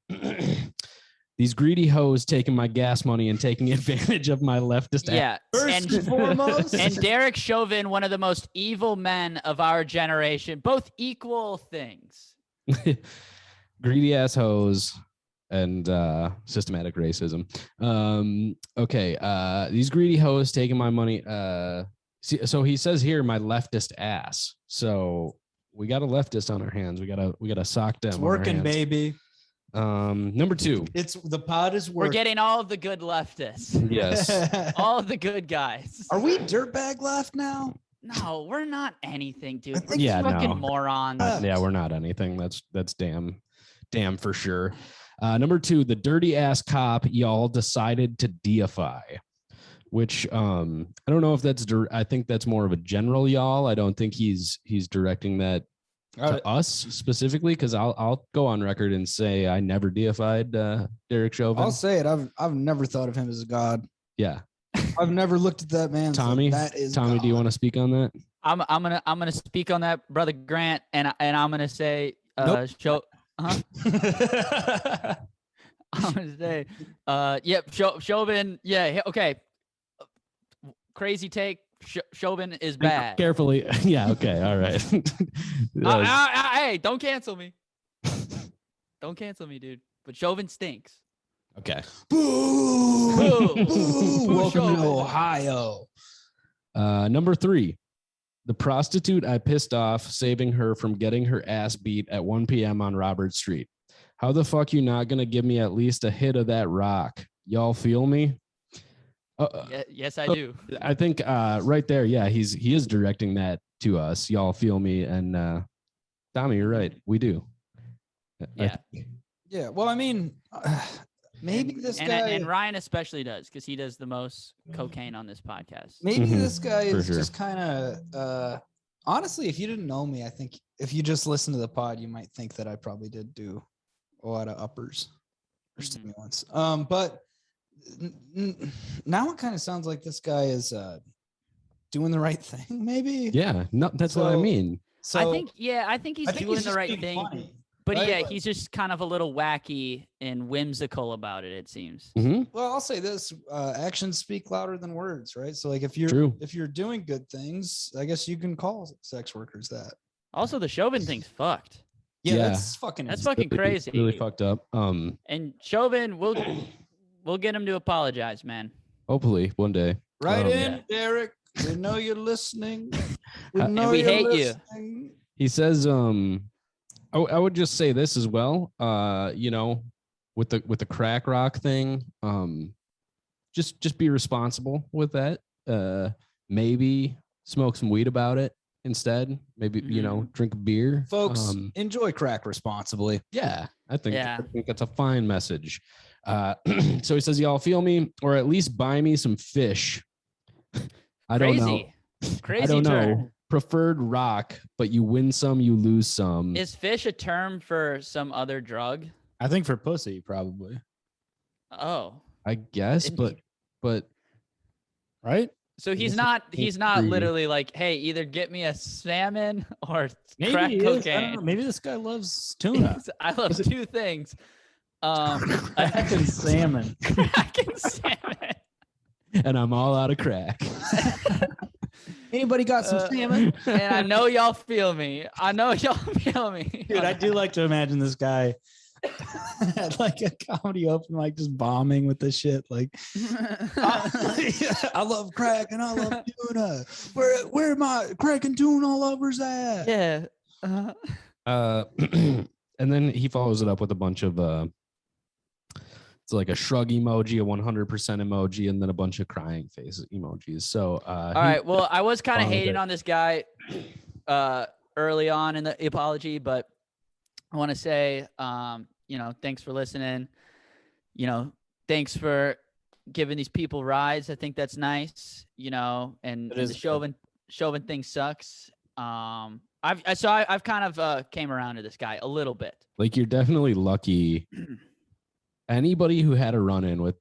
these greedy hoes taking my gas money and taking advantage of my leftist. Yeah. First and foremost. And Derek Chauvin, one of the most evil men of our generation, both equal things. Greedy ass hoes. And systematic racism. Okay, these greedy hoes taking my money. So he says here, my leftist ass. So we got a leftist on our hands. We got a sock them. It's working, baby. Number 2. The pod is working. We're getting all of the good leftists. Yes. All of the good guys. Are we dirtbag left now? No, we're not anything, dude. We're fucking morons. Yeah, we're not anything. That's damn for sure. Number 2, the dirty ass cop y'all decided to deify. which I don't know if that's I think that's more of a general y'all. I don't think he's directing that to us specifically, because I'll go on record and say I never deified Derek Chauvin. I'll say it. I've never thought of him as a god. Yeah. I've never looked at that man. Tommy, that is Tommy, God. do you want to speak on that? I'm gonna speak on that, brother Grant, and I'm gonna say Nope. I'm gonna say Chauvin, okay. Crazy take. Chauvin is bad. Carefully. Yeah, okay, all right. Hey, don't cancel me. Don't cancel me, dude. But Chauvin stinks. Okay. Boo! Boo! Boo! Welcome Chauvin. to Ohio. Number 3. The prostitute I pissed off saving her from getting her ass beat at 1 p.m. on Robert Street. How the fuck you not gonna give me at least a hit of that rock? Y'all feel me? Yes, I do. I think right there, yeah, he is directing that to us. Y'all feel me? And Tommy, you're right. We do. Yeah. Yeah. Well, I mean, maybe this guy and Ryan especially does, because he does the most cocaine on this podcast. Maybe this guy For is sure. just kind of honestly, if you didn't know me, I think if you just listen to the pod, you might think that I probably did do a lot of uppers or stimulants. But now it kind of sounds like this guy is doing the right thing, maybe. Yeah, no, that's what I mean. So I think he's doing the just right being thing. funny, But right? yeah, he's just kind of a little wacky and whimsical about it, it seems. Mm-hmm. Well, I'll say this: actions speak louder than words, right? So, like, if True. you're doing good things, I guess you can call sex workers that. Also, the Chauvin thing's fucked. Yeah, Yeah. that's fucking. That's insane. fucking crazy. Really fucked up. And Chauvin, we'll get him to apologize, man. Hopefully one day. Right in, Yeah. Derek. We know you're listening. We And know we you're hate you. listening. He says, I would just say this as well. You know, with the crack rock thing, just be responsible with that. Maybe smoke some weed about it instead. Maybe, you know, drink a beer. Folks, enjoy crack responsibly. Yeah, I think Yeah. that's a fine message. So he says, y'all feel me, or at least buy me some fish. I don't know. Crazy I don't turn. know. Preferred rock, but you win some, you lose some. Is fish a term for some other drug? I think for pussy, probably. Oh. I guess, but Right? So he's Yes, not agree. literally like, hey, either get me a salmon or Maybe crack he is. I don't cocaine. know. Maybe this guy loves tuna. I love two things. Crack and salmon. Crack and salmon. and I'm all out of crack. Anybody got some salmon? And I know y'all feel me. Dude, I do like to imagine this guy at like a comedy open mic just bombing with this shit. Like, I love crack and I love tuna. Where my crack and tuna lovers at? Yeah. And then he follows it up with a bunch of it's like a shrug emoji, a 100% emoji, and then a bunch of crying face emojis. So All right. Well, I was kind of followed hating it. on this guy early on in the apology, but I want to say, thanks for listening. Thanks for giving these people rides. I think that's nice. And It is the Chauvin thing sucks. I've kind of came around to this guy a little bit. Like, you're definitely lucky. Anybody who had a run-in with,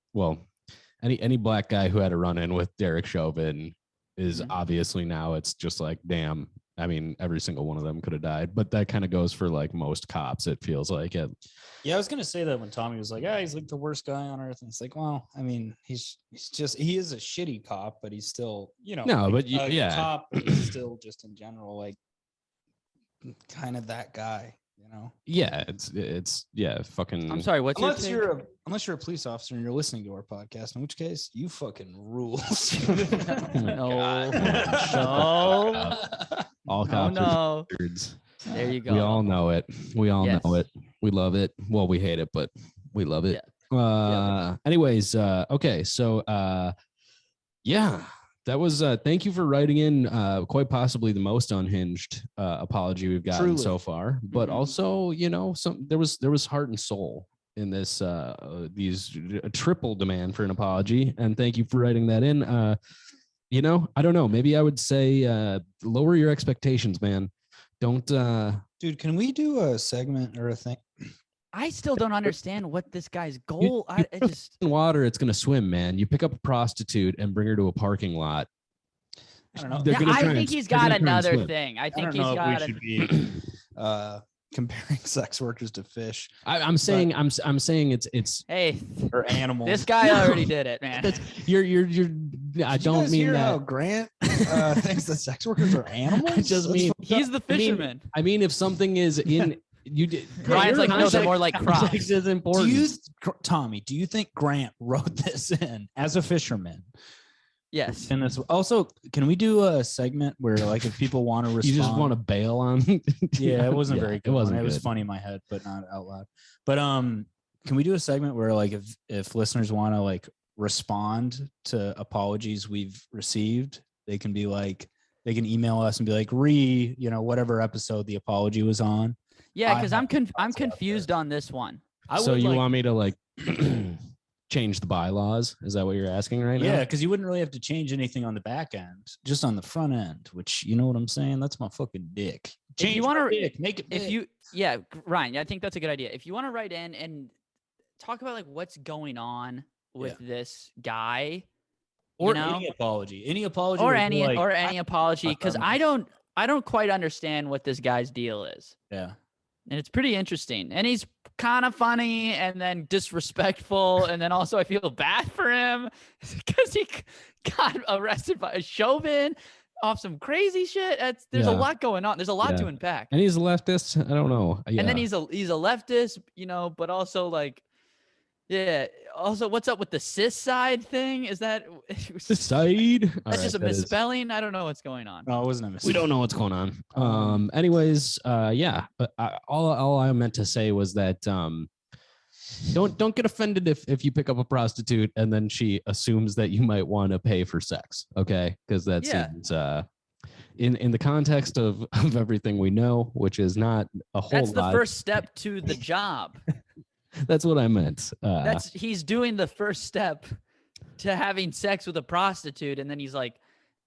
any black guy who had a run-in with Derek Chauvin is obviously now it's just like, damn. I mean, every single one of them could have died, but that kind of goes for like most cops. It feels like it. Yeah, I was gonna say that when Tommy was like, he's like the worst guy on earth. And it's like, well, I mean, he is a shitty cop, but he's still, No, but a cop, but he's still just in general, like kind of that guy, Yeah, it's fucking. I'm sorry. What's Unless your take? unless you're a police officer and you're listening to our podcast, in which case you fucking rule. No. No. All cops No. are bastards. There you go. We all know it. We all Yes. know it. We love it. Well, we hate it, but we love it. Yeah. Anyways, okay. So, yeah, that was, thank you for writing in, quite possibly the most unhinged, apology we've gotten Truly. so far, but Mhm. also, there was heart and soul in this triple demand for an apology, and thank you for writing that in. You know, I don't know. Maybe I would say lower your expectations, man. Don't. Dude, can we do a segment or a thing? I still don't understand what this guy's goal. I just in water, it's gonna swim, man. You pick up a prostitute and bring her to a parking lot. I don't know. They're gonna I try think and- he's they're got gonna try and another swim. thing. I I think don't he's know got. if we should be comparing sex workers to fish I'm saying I'm saying it's Hey, or animals. this guy already did it, man. you're I Did you don't guys mean hear that. how Grant thinks that sex workers are animals. I just That's mean- fucked He's up. the fisherman. I mean, if something is in you did. Ryan's like, no, they're more like crops. Context is important. Tommy, do you think Grant wrote this in as a fisherman? Yes. And this also, can we do a segment where, like, if people want to respond, You just want to bail on? Yeah, it wasn't Yeah, very it good. wasn't It was good. funny in my head, but not out loud. But can we do a segment where, like, if listeners want to, like, respond to apologies we've received, they can be like, they can email us and be like, whatever episode the apology was on. Yeah, because I'm thoughts out confused on this one. So you want me to like change the bylaws? Is that what you're asking right now? Yeah, because you wouldn't really have to change anything on the back end, just on the front end, which, you know what I'm saying? That's my fucking dick. If you my want to, dick, make it big. Ryan, I think that's a good idea. If you want to write in and talk about like what's going on with this guy, or you know? any apology, or would be any like, or any apology, because them. I don't quite understand what this guy's deal is. yeah. And it's pretty interesting. And he's kind of funny and then disrespectful. And then also I feel bad for him because he got arrested by a Chauvin off some crazy shit. There's a lot going on. There's a lot to unpack. And he's a leftist. I don't know. Yeah. And then he's a leftist, but also like, also, what's up with the cis side thing? Is that the side? that's just a misspelling? I don't know what's going on. No, it wasn't a mistake. We don't know what's going on. Anyways, but all I meant to say was that don't get offended if you pick up a prostitute and then she assumes that you might want to pay for sex. Okay, because that seems in the context of everything we know, which is not a whole lot. That's the first step to the job. That's what I meant. He's doing the first step to having sex with a prostitute, and then he's like,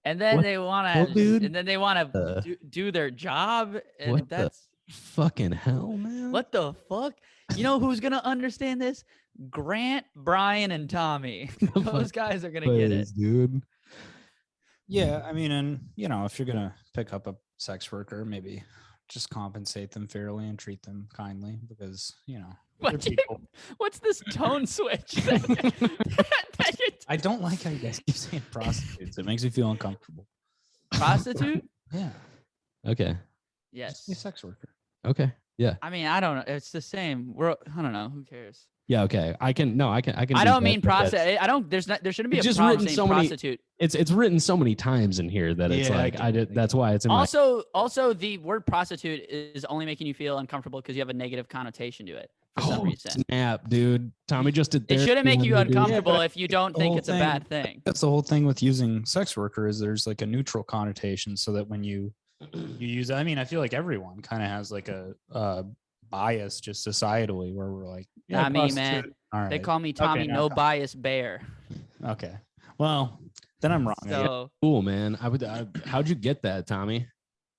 and then they want to do their job, and what that's the fucking hell, man. what the fuck. You know who's gonna understand this? Grant, Brian, and Tommy. Those guys are gonna get it, dude. Yeah, I mean, and if you're gonna pick up a sex worker, maybe just compensate them fairly and treat them kindly, because What's this tone switch? I don't like how you guys keep saying prostitutes. It makes me feel uncomfortable. Prostitute? Yeah. Okay. Yes. A sex worker. Okay. Yeah. I mean, I don't know. It's the same. I don't know. Who cares? Yeah. Okay. I can. I don't mean prostitute. There shouldn't be a problem saying prostitute. It's written so many times in here that it's that's why it's in also the word prostitute is only making you feel uncomfortable because you have a negative connotation to it for some reason. Snap, dude. Tommy just did. It shouldn't make you uncomfortable if you don't think it's a bad thing. That's the whole thing with using sex worker is there's like a neutral connotation, so that when you use, I mean, I feel like everyone kind of has like a bias just societally where we're like, not me, man. All right. They call me Tommy No Bias Bear. Okay. Well, then I'm wrong. So cool, man. How'd you get that, Tommy?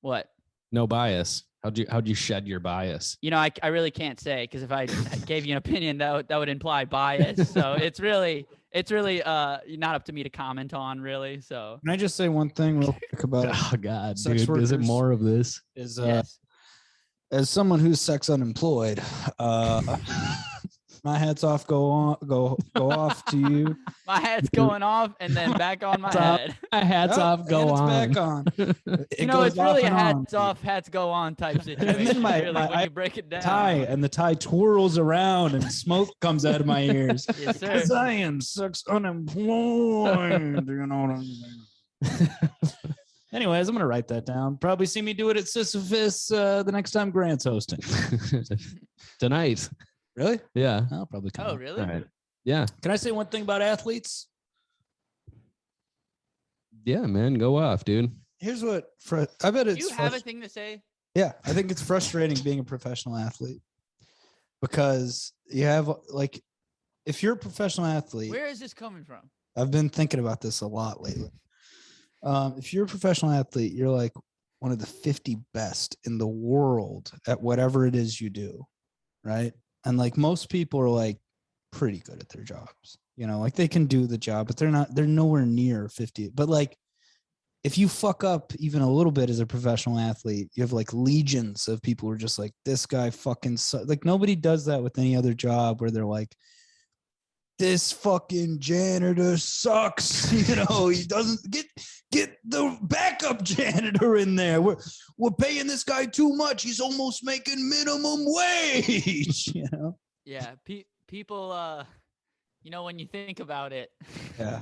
What? No bias. How'd you shed your bias? I really can't say, because if I gave you an opinion, that would imply bias. So it's really not up to me to comment on, really. So can I just say one thing real quick about oh god, sex dude, workers? Is it more of this? Is yes. As someone who's sex unemployed, my hats off go off to you. My hat's going off and then back on my head. My hats off, go on. Back on. It's really a hats off, hats go on type situation. And then when you break it down. The tie twirls around and smoke comes out of my ears. Yes, sir. Because I am sex unemployed. You know what I'm saying? Anyways, I'm gonna write that down. Probably see me do it at Sisyphus the next time Grant's hosting. Tonight. Really? Yeah. I'll probably come. Oh, really? All right. Yeah. Can I say one thing about athletes? Yeah, man. Go off, dude. Here's what I bet it's. Do you have a thing to say? Yeah, I think it's frustrating being a professional athlete. because you have like, if you're a professional athlete, Where is this coming from? I've been thinking about this a lot lately. If you're a professional athlete, you're like one of the 50 best in the world at whatever it is you do, right? And like most people are like pretty good at their jobs, you know, like they can do the job, but they're nowhere near 50. But like, if you fuck up even a little bit as a professional athlete, you have like legions of people who are just like, this guy fucking sucks. Like nobody does that with any other job where they're like, this fucking janitor sucks. You know, he doesn't get the backup janitor in there. We're paying this guy too much. He's almost making minimum wage, you know? Yeah. People, you know, when you think about it, Yeah.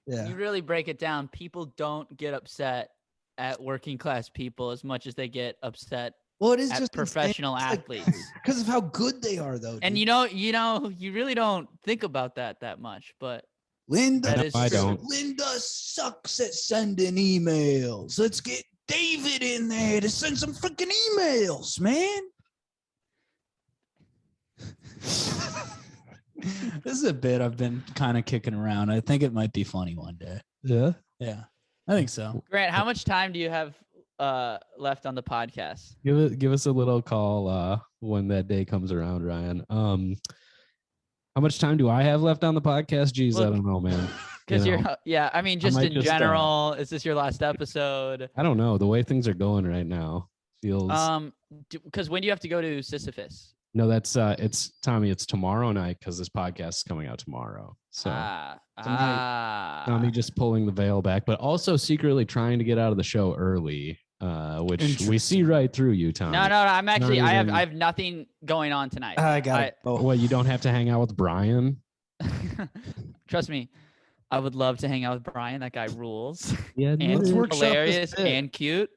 when you really break it down, people don't get upset at working class people as much as they get upset Well, it is at just professional athletes. Because of how good they are, though. And dude. you really don't think about that much, but Linda, I don't. Linda sucks at sending emails. Let's get David in there to send some freaking emails, man. This is a bit I've been kind of kicking around. I think it might be funny one day. Yeah. Yeah, I think so. Grant, how much time do you have left on the podcast? Give us a little call when that day comes around, Ryan. How much time do I have left on the podcast? Geez, I don't know, man. Because I mean, just in just, general, is this your last episode? I don't know. The way things are going right now feels. Because when do you have to go to Sisyphus? No, that's it's Tommy. It's tomorrow night because this podcast is coming out tomorrow. So Tommy just pulling the veil back, but also secretly trying to get out of the show early, which we see right through you, Tommy. No. I'm actually I have nothing going on tonight. I got it. Well, you don't have to hang out with Brian. Trust me, I would love to hang out with Brian. That guy rules. Yeah, and let's workshop hilarious this bit. and cute.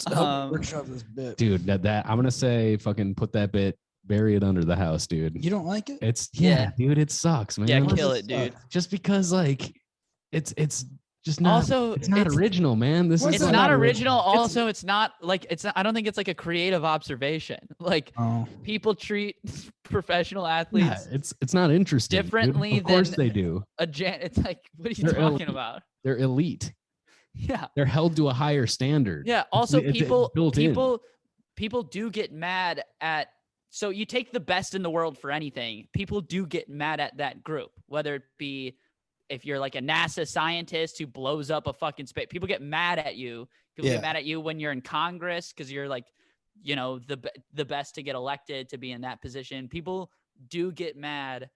Workshop this bit. Dude, that I'm gonna say fucking put that bit, bury it under the house, dude. You don't like it? It's Yeah. dude, it sucks, man. Yeah, What kill does it, dude. Just because like it's just not Also, it's not original, man. This is It's like, not original. Also, it's not like I don't think it's like a creative observation. Like people treat professional athletes it's not interesting. differently dude. Of course than they do. It's like, what are you They're talking elite. about? They're elite. Yeah. They're held to a higher standard. Yeah. Also, It's built in. people do get mad at. So you take the best in the world for anything. People do get mad at that group, whether it be if you're like a NASA scientist who blows up a fucking space. People get mad at you. People get mad at you when you're in Congress because you're like, you know, the best to get elected to be in that position. People do get mad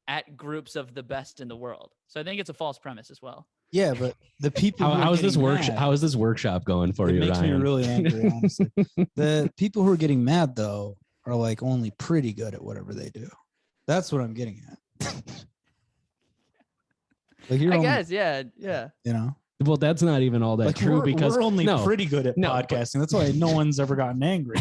at groups of the best in the world. So I think it's a false premise as well. Yeah, but the people. How is this workshop? How is this workshop going for you, It makes Ryan? me really angry, honestly. The people who are getting mad though are like only pretty good at whatever they do. That's what I'm getting at. Like I guess, yeah. You know. Well, that's not even all that Like true because we're only pretty good at podcasting. That's why no one's ever gotten angry.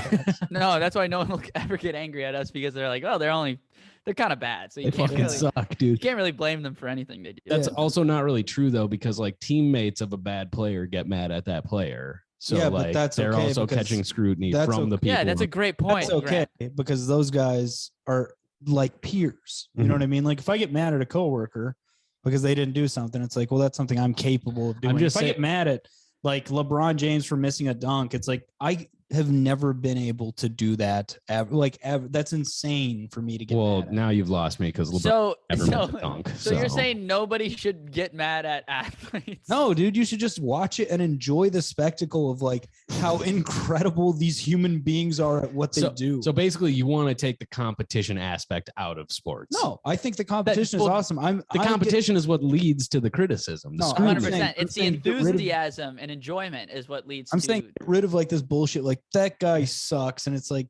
No, that's why no one will ever get angry at us because they're like, oh, they're kind of bad. So you they can't fucking really, suck, you dude. can't really blame them for anything they do. That's also not really true though, because like teammates of a bad player get mad at that player. So Yeah, but like that's they're okay also because catching scrutiny that's from the people. Yeah, that's a great point. That's okay because those guys are like peers. You know what I mean? Like if I get mad at a coworker because they didn't do something, it's like, well, that's something I'm capable of doing. If I get mad at like LeBron James for missing a dunk, it's like I have never been able to do that. That's insane for me to get. Well, mad at. now you've lost me because LeBron never missed a dunk. So you're saying nobody should get mad at athletes? No, dude, you should just watch it and enjoy the spectacle of like how incredible these human beings are at what they do. So basically, you want to take the competition aspect out of sports. No, I think the competition is awesome. The competition is what leads to the criticism. The 100%. It's the enthusiasm and enjoyment is what leads. I'm saying get rid of like this bullshit. Like that guy sucks, and it's like,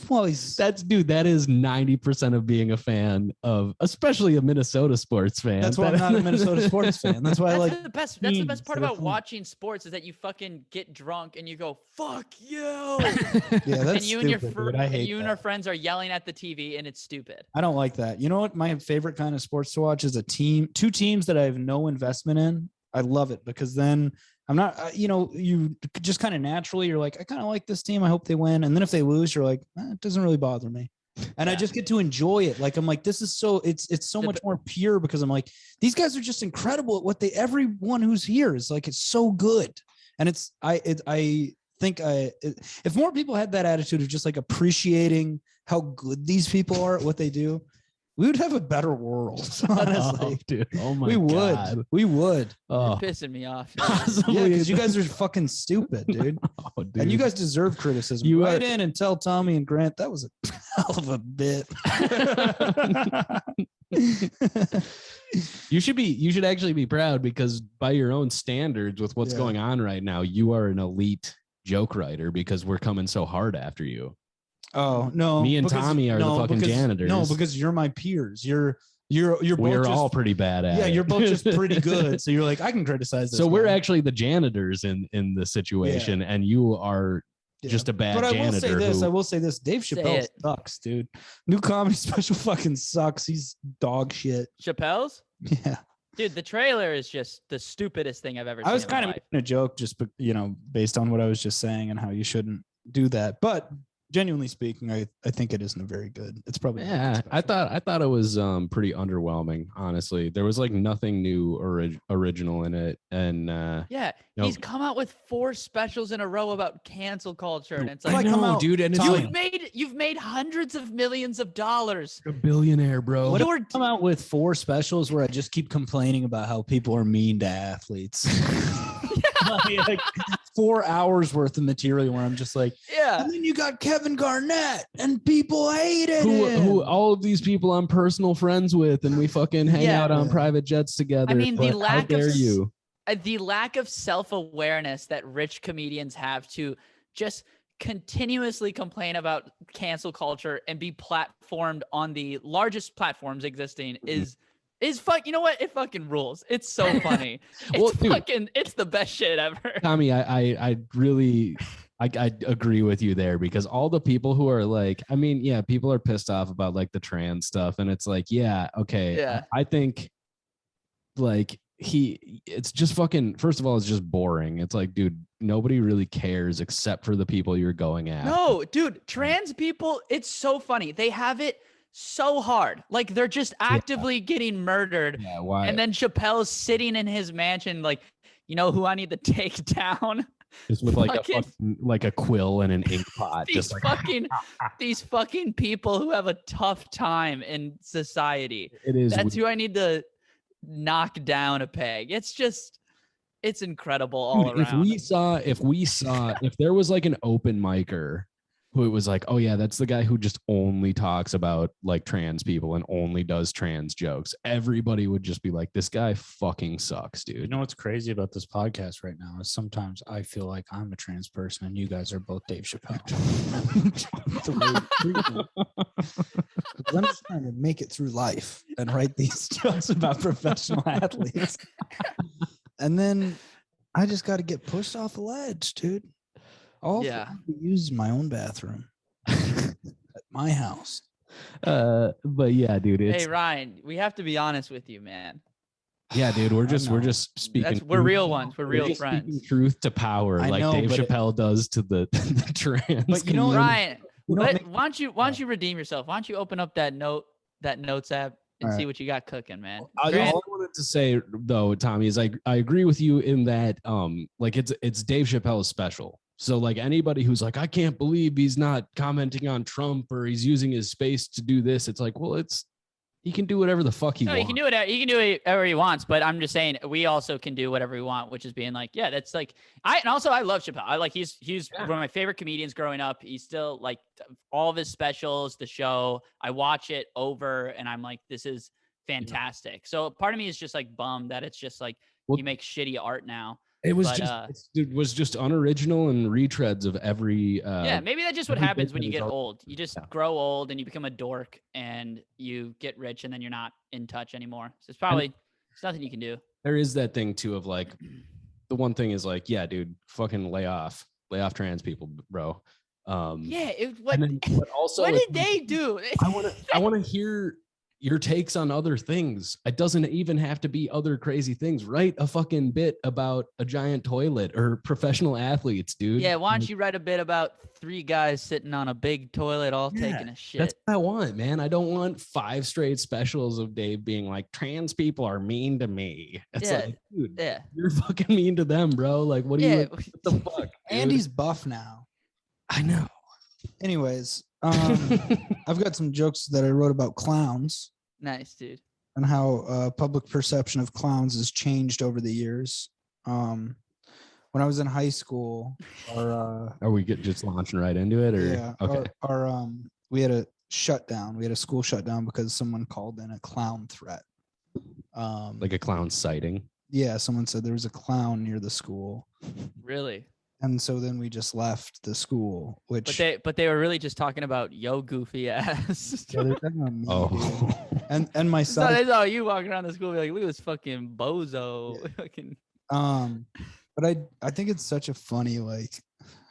well, that is 90% of being a fan of, especially a Minnesota sports fan. That's why I'm not a Minnesota sports fan. That's why I like the best. That's the best part about watching sports is that you fucking get drunk and you go, "Fuck you!" Yeah, that's and you and your and our friends are yelling at the TV, and it's stupid. I don't like that. You know what? My favorite kind of sports to watch is two teams that I have no investment in. I love it because then I'm not, you just kind of naturally, you're like, I kind of like this team. I hope they win. And then if they lose, you're like, it doesn't really bother me. And I just get to enjoy it. Like, I'm like, this is so, it's so much more pure because I'm like, these guys are just incredible at what everyone who's here is like, it's so good. And I think if more people had that attitude of just like appreciating how good these people are at what they do, we would have a better world, honestly. Dude. Oh my God. We would. You're pissing me off. Yeah, because you guys are fucking stupid, dude. Dude. And you guys deserve criticism. You write in and tell Tommy and Grant that was a hell of a bit. You should actually be proud because by your own standards with what's going on right now, you are an elite joke writer because we're coming so hard after you. Oh no! Me and Tommy are the fucking janitors. No, because you're my peers. You're both we're all pretty bad at. Yeah, you're both just pretty good. So you're like, I can criticize this. So we're actually the janitors in the situation, and you are just a bad janitor. But I will say this: Dave Chappelle sucks, dude. New comedy special fucking sucks. He's dog shit. Chappelle's? Yeah. Dude, the trailer is just the stupidest thing I've ever seen. I was kind of making a joke just, based on what I was just saying and how you shouldn't do that. But genuinely speaking, I think it isn't very good. It's probably I thought it was pretty underwhelming. Honestly, there was like nothing new or original in it, and he's come out with 4 specials in a row about cancel culture, and it's like, I know, dude, and you've made hundreds of millions of dollars. You're a billionaire, bro. What if come out with 4 specials where I just keep complaining about how people are mean to athletes? Like 4 hours worth of material where I'm just like, and then you got Kevin Garnett and people hated him. Who all of these people I'm personal friends with, and we fucking hang out on private jets together. I mean, the lack of self-awareness that rich comedians have to just continuously complain about cancel culture and be platformed on the largest platforms existing is you know what? It fucking rules. It's so funny. It's the best shit ever. Tommy, I really agree with you there because all the people who are like, I mean, people are pissed off about like the trans stuff, and it's like, I think like it's just fucking, first of all, it's just boring. It's like, dude, nobody really cares except for the people you're going at. No, dude, trans people, it's so funny. They have it so hard. Like they're just actively getting murdered. Yeah, why? And then Chappelle's sitting in his mansion like, you know who I need to take down? Just with like a quill and an ink pot. These fucking people who have a tough time in society. That's who I need to knock down a peg. It's incredible all around. If there was like an open micer who it was like, oh yeah, that's the guy who just only talks about like trans people and only does trans jokes, everybody would just be like, this guy fucking sucks, dude. You know what's crazy about this podcast right now is sometimes I feel like I'm a trans person and you guys are both Dave Chappelle. I'm just trying to make it through life and write these jokes about professional athletes. And then I just got to get pushed off the ledge, dude. Use my own bathroom at my house. But yeah, dude. Hey Ryan, we have to be honest with you, man. Yeah, dude. We're just speaking. We're real ones. We're real friends. Speaking truth to power, like Dave Chappelle does to the trans. But you know, Ryan, why don't you redeem yourself? Why don't you open up that notes app and see what you got cooking, man? All I wanted to say though, Tommy, is I agree with you in that like it's Dave Chappelle's special. So like anybody who's like, I can't believe he's not commenting on Trump or he's using his space to do this. It's like, well, he can do whatever the fuck he wants. He can do whatever he wants. But I'm just saying, we also can do whatever we want, which is being like, that's like, I love Chappelle. He's one of my favorite comedians growing up. He's still like all of his specials, the show. I watch it over and I'm like, this is fantastic. So part of me is just like bummed that it's just like he makes shitty art now. It was just unoriginal and retreads of every. Maybe that's just what happens when you get old. You just grow old and you become a dork and you get rich and then you're not in touch anymore. So it's nothing you can do. There is that thing too of like, the one thing is like, yeah, dude, fucking lay off trans people, bro. But also, what did they do? I want to hear your takes on other things. It doesn't even have to be other crazy things. Write a fucking bit about a giant toilet or professional athletes, dude. Yeah, why don't you write a bit about 3 guys sitting on a big toilet all taking a shit? That's what I want, man. I don't want 5 straight specials of Dave being like, trans people are mean to me. It's like, dude, you're fucking mean to them, bro. Like, what do you, what the fuck? Dude? Andy's buff now. I know. Anyways, I've got some jokes that I wrote about clowns. Nice, dude. And how public perception of clowns has changed over the years. When I was in high school, are we just launching right into it, or yeah, okay? We had a shutdown. We had a school shutdown because someone called in a clown threat. Like a clown sighting. Yeah, someone said there was a clown near the school. Really? And so then we just left the school, which but they were really just talking about yo goofy ass. Yeah, they're talking about me, dude. And my son. They saw you walking around the school, be like, look at this fucking bozo. Yeah. But I think it's such a funny, like,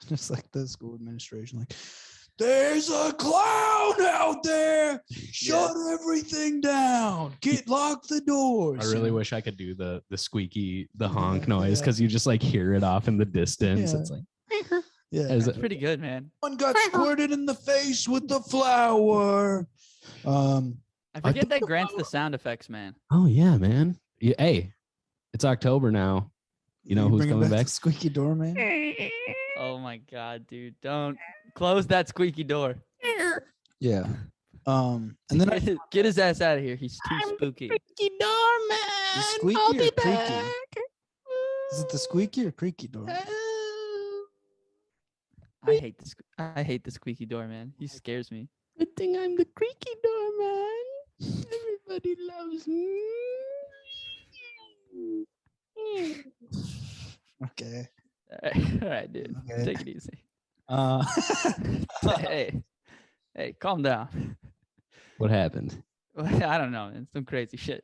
just like the school administration, like, there's a clown out there. Shut everything down. Lock the doors. I really wish I could do the squeaky, the honk noise, because you just like hear it off in the distance. Yeah. It's like, it's pretty good, man. One got squirted in the face with the flower. I forget that Grant's the sound effects, man. Oh yeah, man. Yeah, hey, it's October now. You know who's coming back? Squeaky door, man. Oh my god, dude! Don't close that squeaky door. Yeah. And then get his ass out of here. He's too spooky. Squeaky door, man. The squeaky or creaky? Is it the squeaky or creaky door? I hate the squeaky door, man. He scares me. Good thing I'm the creaky door, man. Everybody loves me. Okay. All right, dude. Okay. Take it easy. Hey, calm down. What happened? I don't know, man. Some crazy shit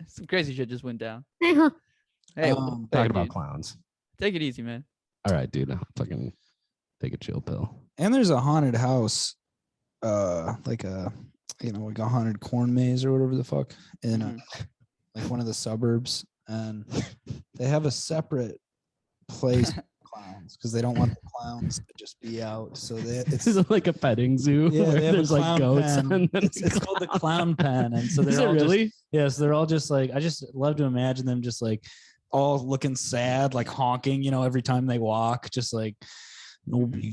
just went down. Hey, talking about clowns. Take it easy, man. All right, dude. I'll fucking take a chill pill. And there's a haunted house, like a haunted corn maze or whatever the fuck in like one of the suburbs, and they have a separate place for clowns because they don't want the clowns to just be out. So it's like a petting zoo. Yeah, where they have there's a like goats. pen. And then It's called the clown pen, and so they're Is it all really? Yes, they're all just like, I just love to imagine them just like all looking sad, like honking, every time they walk, just like nobody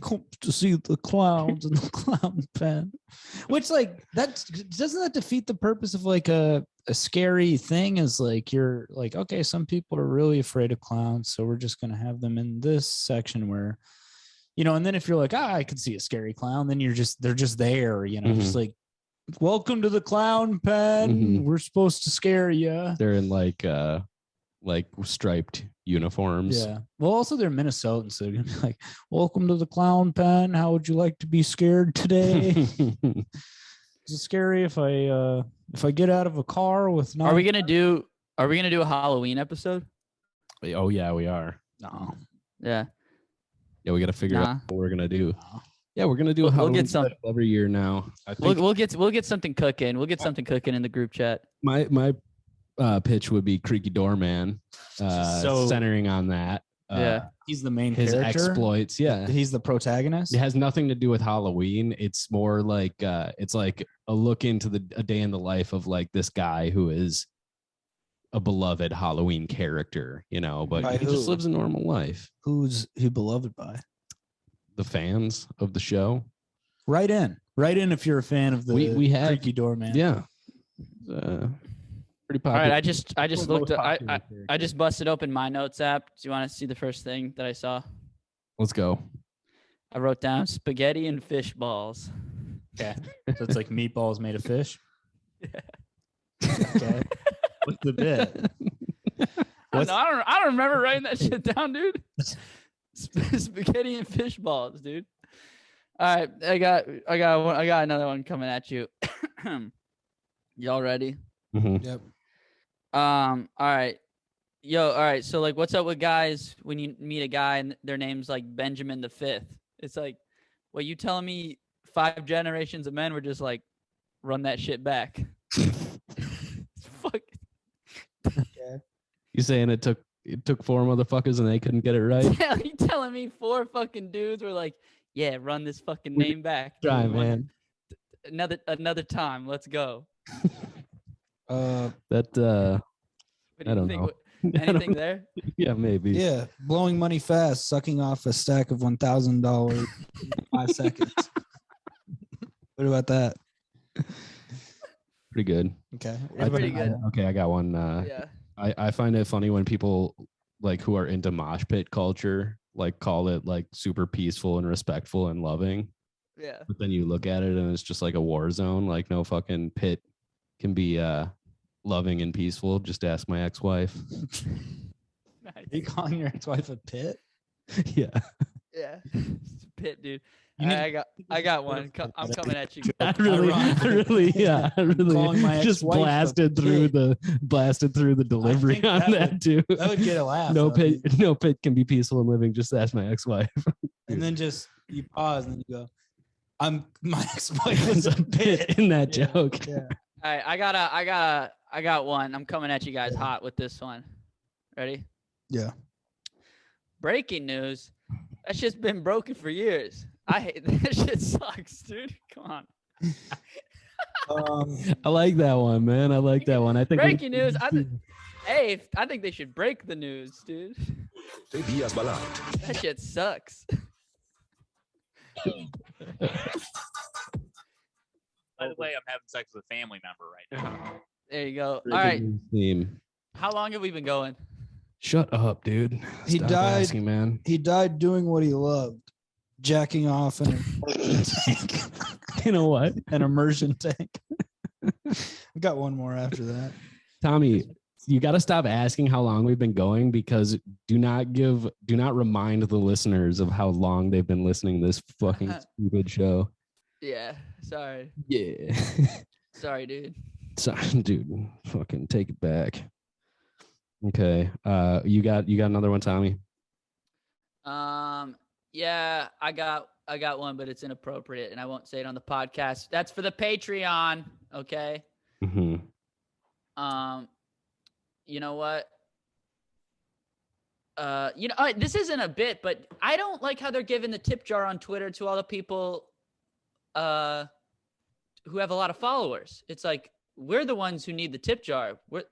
comes to see the clowns in the clown pen. Which, like, doesn't that defeat the purpose of like a scary thing? Is like, you're like, okay, some people are really afraid of clowns, so we're just gonna have them in this section where, and then if you're like, I could see a scary clown, then they're just there, just like, welcome to the clown pen. We're supposed to scare you. They're in like striped uniforms. Yeah. Well, also they're Minnesotans, so they're gonna be like, welcome to the clown pen. How would you like to be scared today? Is it scary if I get out of a car with Are we gonna do a Halloween episode? Oh yeah, we are. No. Yeah. Yeah, we got to figure out what we're gonna do. Yeah, we're gonna do a Halloween every year now. I think we'll get something cooking. We'll get something cooking in the group chat. My pitch would be Creaky Doorman, centering on that. He's the main his character. Exploits. Yeah, he's the protagonist. It has nothing to do with Halloween. It's more like it's like a look into a day in the life of like this guy who is a beloved Halloween character, but he just lives a normal life. Who's he beloved by? The fans of the show. Write in if you're a fan of the we have Creaky Doorman. Yeah. Pretty popular. All right, I just looked up, I just busted open my notes app. Do you want to see the first thing that I saw? Let's go. I wrote down spaghetti and fish balls. Okay. So it's like meatballs made of fish. Yeah. Okay. What's the bit? I don't remember writing that shit down, dude. Spaghetti and fish balls, dude. All right, I got another one coming at you. Y'all ready? Yep. All right. All right. So like, what's up with guys when you meet a guy and their name's like Benjamin the Fifth? It's like, what, you telling me 5 generations of men were just like, run that shit back? You saying it took 4 motherfuckers and they couldn't get it right? Yeah, you telling me 4 fucking dudes were like, yeah, run this fucking name back. Try, man. Another time. Let's go. That What do I you don't think? know. Anything there? Yeah, maybe. Yeah, blowing money fast, sucking off a stack of $1,000 in 5 seconds. What about that? Pretty good. Okay, It's pretty good. I got one. Yeah. I find it funny when people like who are into mosh pit culture like call it like super peaceful and respectful and loving. Yeah. But then you look at it and it's just like a war zone. Like no fucking pit can be loving and peaceful. Just ask my ex-wife. Nice. Are you calling your ex-wife a pit? Yeah. Yeah. It's a pit, dude. You need- I got one. I'm coming at you. I really, Calling my just ex-wife a blasted through pit. the delivery think on that too. That would get a laugh. No though. pit can be peaceful and living. Just ask my ex-wife. And then just you pause and then you go, my ex-wife was a pit in that Yeah, joke. Yeah. All right, I got one. I'm coming at you guys hot with this one. Ready? Yeah. Breaking news. That shit's been broken for years. I hate that shit sucks, dude. Come on. I like that one, man. I like that one. I think Breaking news. I think they should break the news, dude. That shit sucks. By the way, I'm having sex with a family member right now. There you go. All right. Theme. How long have we been going? Shut up, dude. He Stop died- asking, man. He died doing what he loved, jacking off in an immersion tank. You know what, An immersion tank. We got one more after that. Tommy? You got to stop asking how long we've been going because do not remind the listeners of how long they've been listening to this fucking stupid show. Yeah. Sorry. Yeah. Sorry, dude. Sorry, dude. Fucking take it back. Okay. You got another one, Tommy? Yeah, I got one, but it's inappropriate and I won't say it on the podcast. That's for the Patreon, okay? Mm-hmm. You know what? This isn't a bit, but I don't like how they're giving the tip jar on Twitter to all the people who have a lot of followers. It's like, we're the ones who need the tip jar. We're,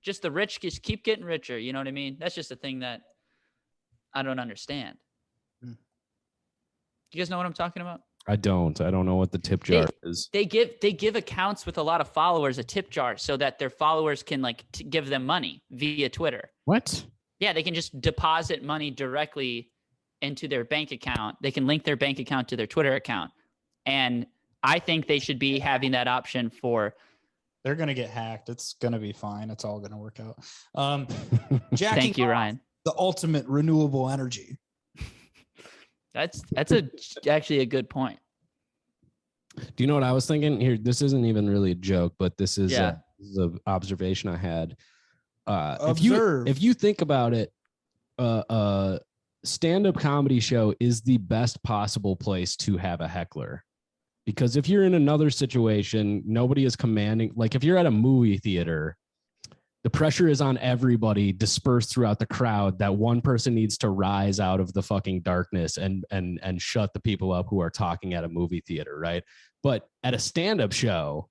just the rich just keep getting richer. You know what I mean? That's just a thing that I don't understand. Hmm. You guys know what I'm talking about? I don't know what the tip jar is. They give accounts with a lot of followers a tip jar so that their followers can give them money via Twitter. What? Yeah, they can just deposit money directly into their bank account. They can link their bank account to their Twitter account. And I think they should be having that option for. They're gonna get hacked. It's gonna be fine. It's all gonna work out. Jacking Thank you, off, Ryan. the ultimate renewable energy. That's actually a good point. Do you know what I was thinking? Here, this isn't even really a joke, but this is Yeah. an observation I had. Observe. If you think about it, stand-up comedy show is the best possible place to have a heckler. Because if you're in another situation, nobody is commanding. Like if you're at a movie theater, the pressure is on everybody dispersed throughout the crowd that one person needs to rise out of the fucking darkness and shut the people up who are talking at a movie theater, right? But at a stand-up show,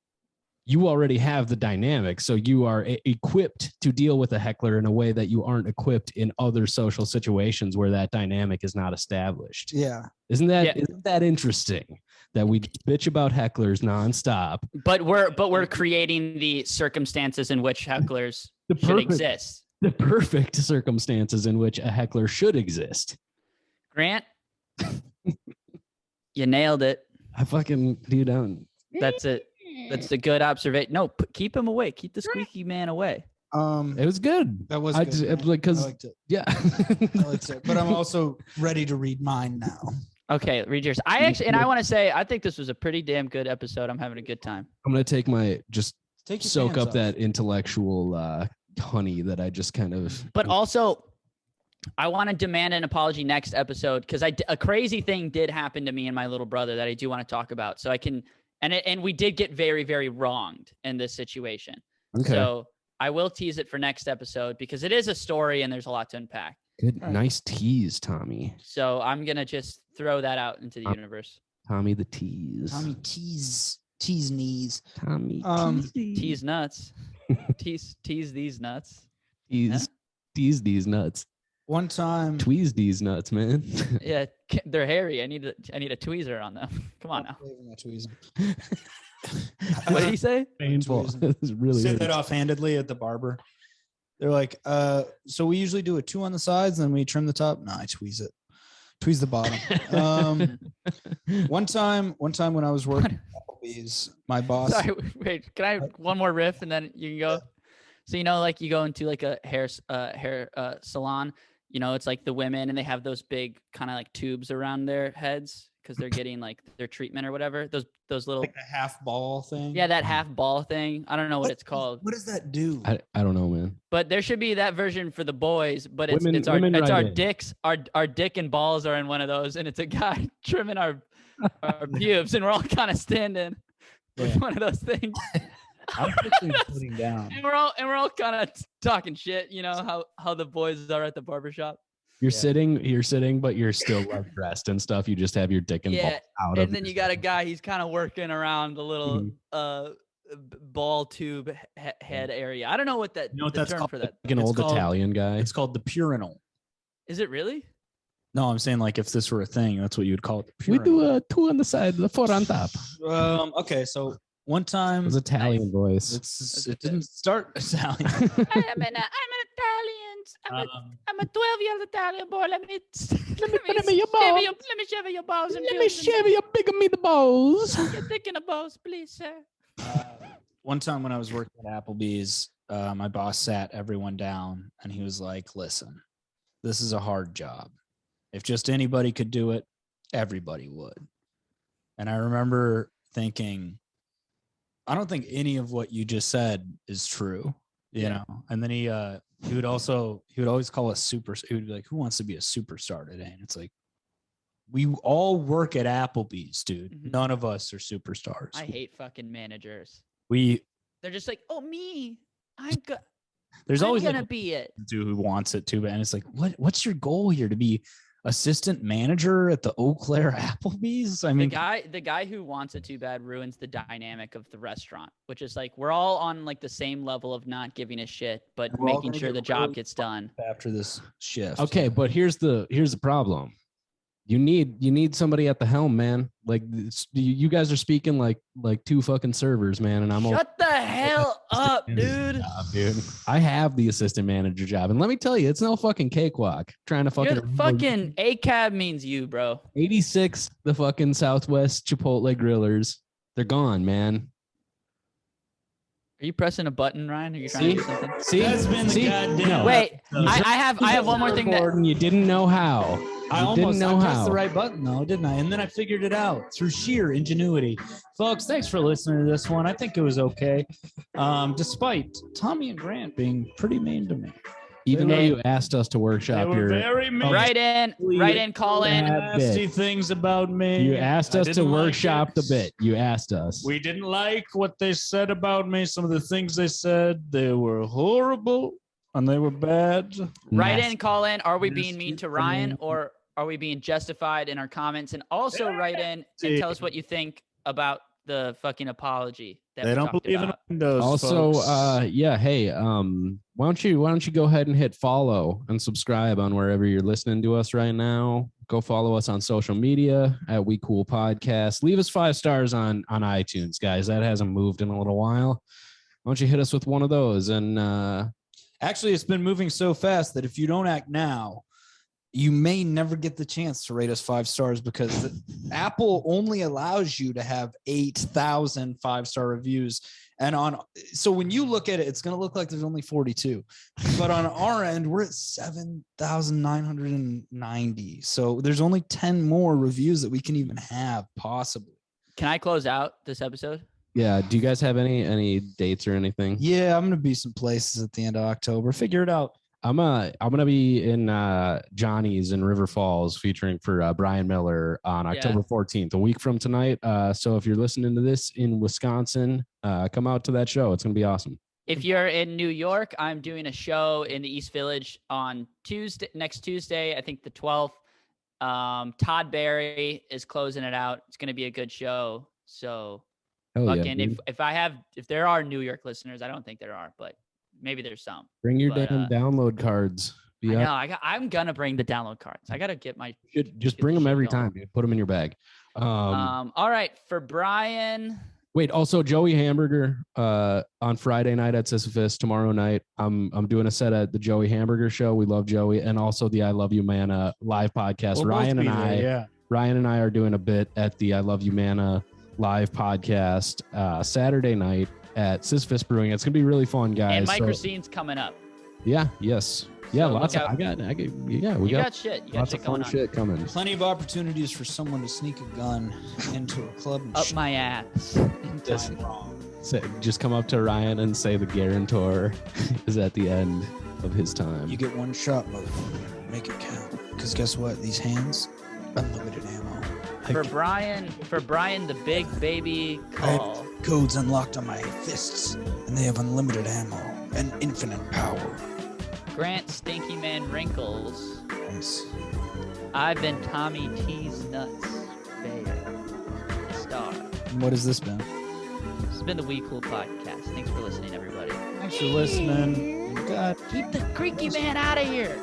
you already have the dynamic. So you are equipped to deal with a heckler in a way that you aren't equipped in other social situations where that dynamic is not established. Yeah. Isn't that interesting that we bitch about hecklers nonstop? But we're creating the circumstances in which hecklers should exist. The perfect circumstances in which a heckler should exist. Grant, you nailed it. I fucking dude. That's it. That's a good observation. No, keep him away. Keep the squeaky man away. It was good. That was I good, just, man. like, cause I liked it. yeah. I liked it. But I'm also ready to read mine now. Okay, read yours. I want to say I think this was a pretty damn good episode. I'm having a good time. I'm gonna take Take your soak pants up off. that intellectual honey that I just kind of. But also, I want to demand an apology next episode because a crazy thing did happen to me and my little brother that I do want to talk about. So I can and we did get very, very wronged in this situation. Okay. So I will tease it for next episode because it is a story and there's a lot to unpack. Good, nice tease, Tommy. So I'm gonna just throw that out into the universe. Tommy the tease. Tommy tease knees. Tommy tease nuts. tease these nuts. Tease these nuts. One time, tweeze these nuts, man. Yeah, they're hairy. I need a tweezer on them. Come on now. What did he say? Painful. It's really say that offhandedly at the barber. They're like, so we usually do a 2 on the sides and then we trim the top. No, I tweeze it. Tweeze the bottom. One time when I was working at Applebee's, my boss. Sorry, wait, can I have one more riff and then you can go? So, like you go into like a hair salon, it's like the women and they have those big kind of like tubes around their heads because they're getting like their treatment or whatever. Those little like the half ball thing. Yeah, that half ball thing. I don't know what it's called. What does that do? I don't know, man. But there should be that version for the boys. But it's Women our in. dicks. Our dick and balls are in one of those, and it's a guy trimming our pubes, and we're all kind of standing with one of those things. I'm quickly putting down. And we're all kind of talking shit. How the boys are at the barbershop. You're sitting, but you're still well dressed and stuff. You just have your dick and balls out. And then you got a guy, he's kind of working around the little ball tube head area. I don't know what the that's term called, for that. Like an old Italian guy. It's called the purinal. Is it really? No, I'm saying like if this were a thing, that's what you would call it. We do a 2 on the side, the 4 on top. Okay, so one time it was Italian voice. It didn't start Italian. I'm an Italian. I'm a 12-year-old Italian boy. Let me shave your balls. Let me shave your big meatballs. Your dick in the balls, please, sir. One time when I was working at Applebee's, my boss sat everyone down and he was like, listen, this is a hard job. If just anybody could do it, everybody would. And I remember thinking, I don't think any of what you just said is true, you know? And then he would always call us super. He would be like, who wants to be a superstar today? And it's like, we all work at Applebee's, dude. Mm-hmm. None of us are superstars. I hate fucking managers. They're just like, oh, me. There's always gonna be it. Dude who wants it too bad. And it's like, what's your goal here? To be assistant manager at the Eau Claire Applebee's? I mean, the guy who wants it too bad ruins the dynamic of the restaurant, which is like we're all on like the same level of not giving a shit, but making sure the job gets done after this shift. Okay, but here's the problem. You need somebody at the helm, man. Like you guys are speaking like 2 fucking servers, man. And I'm shut the hell up, dude. Dude, I have the assistant manager job, and let me tell you, it's no fucking cakewalk. Trying to fucking ACAB means you, bro. 86, the fucking Southwest Chipotle grillers, they're gone, man. Are you pressing a button, Ryan? Are you trying to do something? See, that's been the goddamn. No. Wait, I have one more thing that you didn't know how. I pressed the right button though, didn't I? And then I figured it out through sheer ingenuity. Folks, thanks for listening to this one. I think it was okay, despite Tommy and Grant being pretty mean to me. Even though you asked us to workshop your write in, call in. Nasty things about me. You asked us to workshop the bit. You asked us. We didn't like what they said about me. Some of the things they said, they were horrible and they were bad. Write in, call in. Are we being mean to Ryan or are we being justified in our comments? And also write in and tell us what you think about the fucking apology that they don't believe in Windows. Also, folks. hey, why don't you go ahead and hit follow and subscribe on wherever you're listening to us right now. Go follow us on social media at We Cool Podcast. Leave us 5 stars on iTunes, guys. That hasn't moved in a little while. Why don't you hit us with one of those? And actually, it's been moving so fast that if you don't act now, you may never get the chance to rate us 5 stars because Apple only allows you to have 8,000 5-star reviews. And so when you look at it, it's going to look like there's only 42, but on our end, we're at 7,990. So there's only 10 more reviews that we can even have possibly. Can I close out this episode? Yeah. Do you guys have any dates or anything? Yeah, I'm going to be some places at the end of October. Figure it out. I'm gonna be in Johnny's in River Falls featuring for Brian Miller on October 14th, a week from tonight. So if you're listening to this in Wisconsin, come out to that show. It's gonna be awesome. If you're in New York, I'm doing a show in the East Village on next Tuesday, I think the 12th. Todd Barry is closing it out. It's going to be a good show. So if there are New York listeners, I don't think there are, but maybe there's some. Bring your damn download cards. I'm going to bring the download cards. I got to get my. Just bring them every time, dude. Put them in your bag. All right. For Brian. Wait, also Joey Hamburger on Friday night at Sisyphus. Tomorrow night, I'm doing a set at the Joey Hamburger show. We love Joey, and also the I Love You Mana live podcast. Ryan and I are doing a bit at the I Love You Mana live podcast Saturday night at Sisyphus Brewing. It's gonna be really fun, guys. And Mike Racine's coming up. Yeah. Yes. Yeah, So lots of. We got shit. You got lots shit of fun going on. shit coming. Plenty of opportunities for someone to sneak a gun into a club and Up my ass. time wrong. So just come up to Ryan and say the guarantor is at the end of his time. You get one shot, motherfucker. Make it count. Because guess what? These hands, unlimited ammo. For Brian, the big baby call. Codes unlocked on my fists, and they have unlimited ammo and infinite power. Grant Stinky Man Wrinkles. Nice. I've been Tommy T's Nuts. Star. And what has this been? This has been the We Cool Podcast. Thanks for listening, everybody. Thanks for listening. God. Keep the creaky man out of here.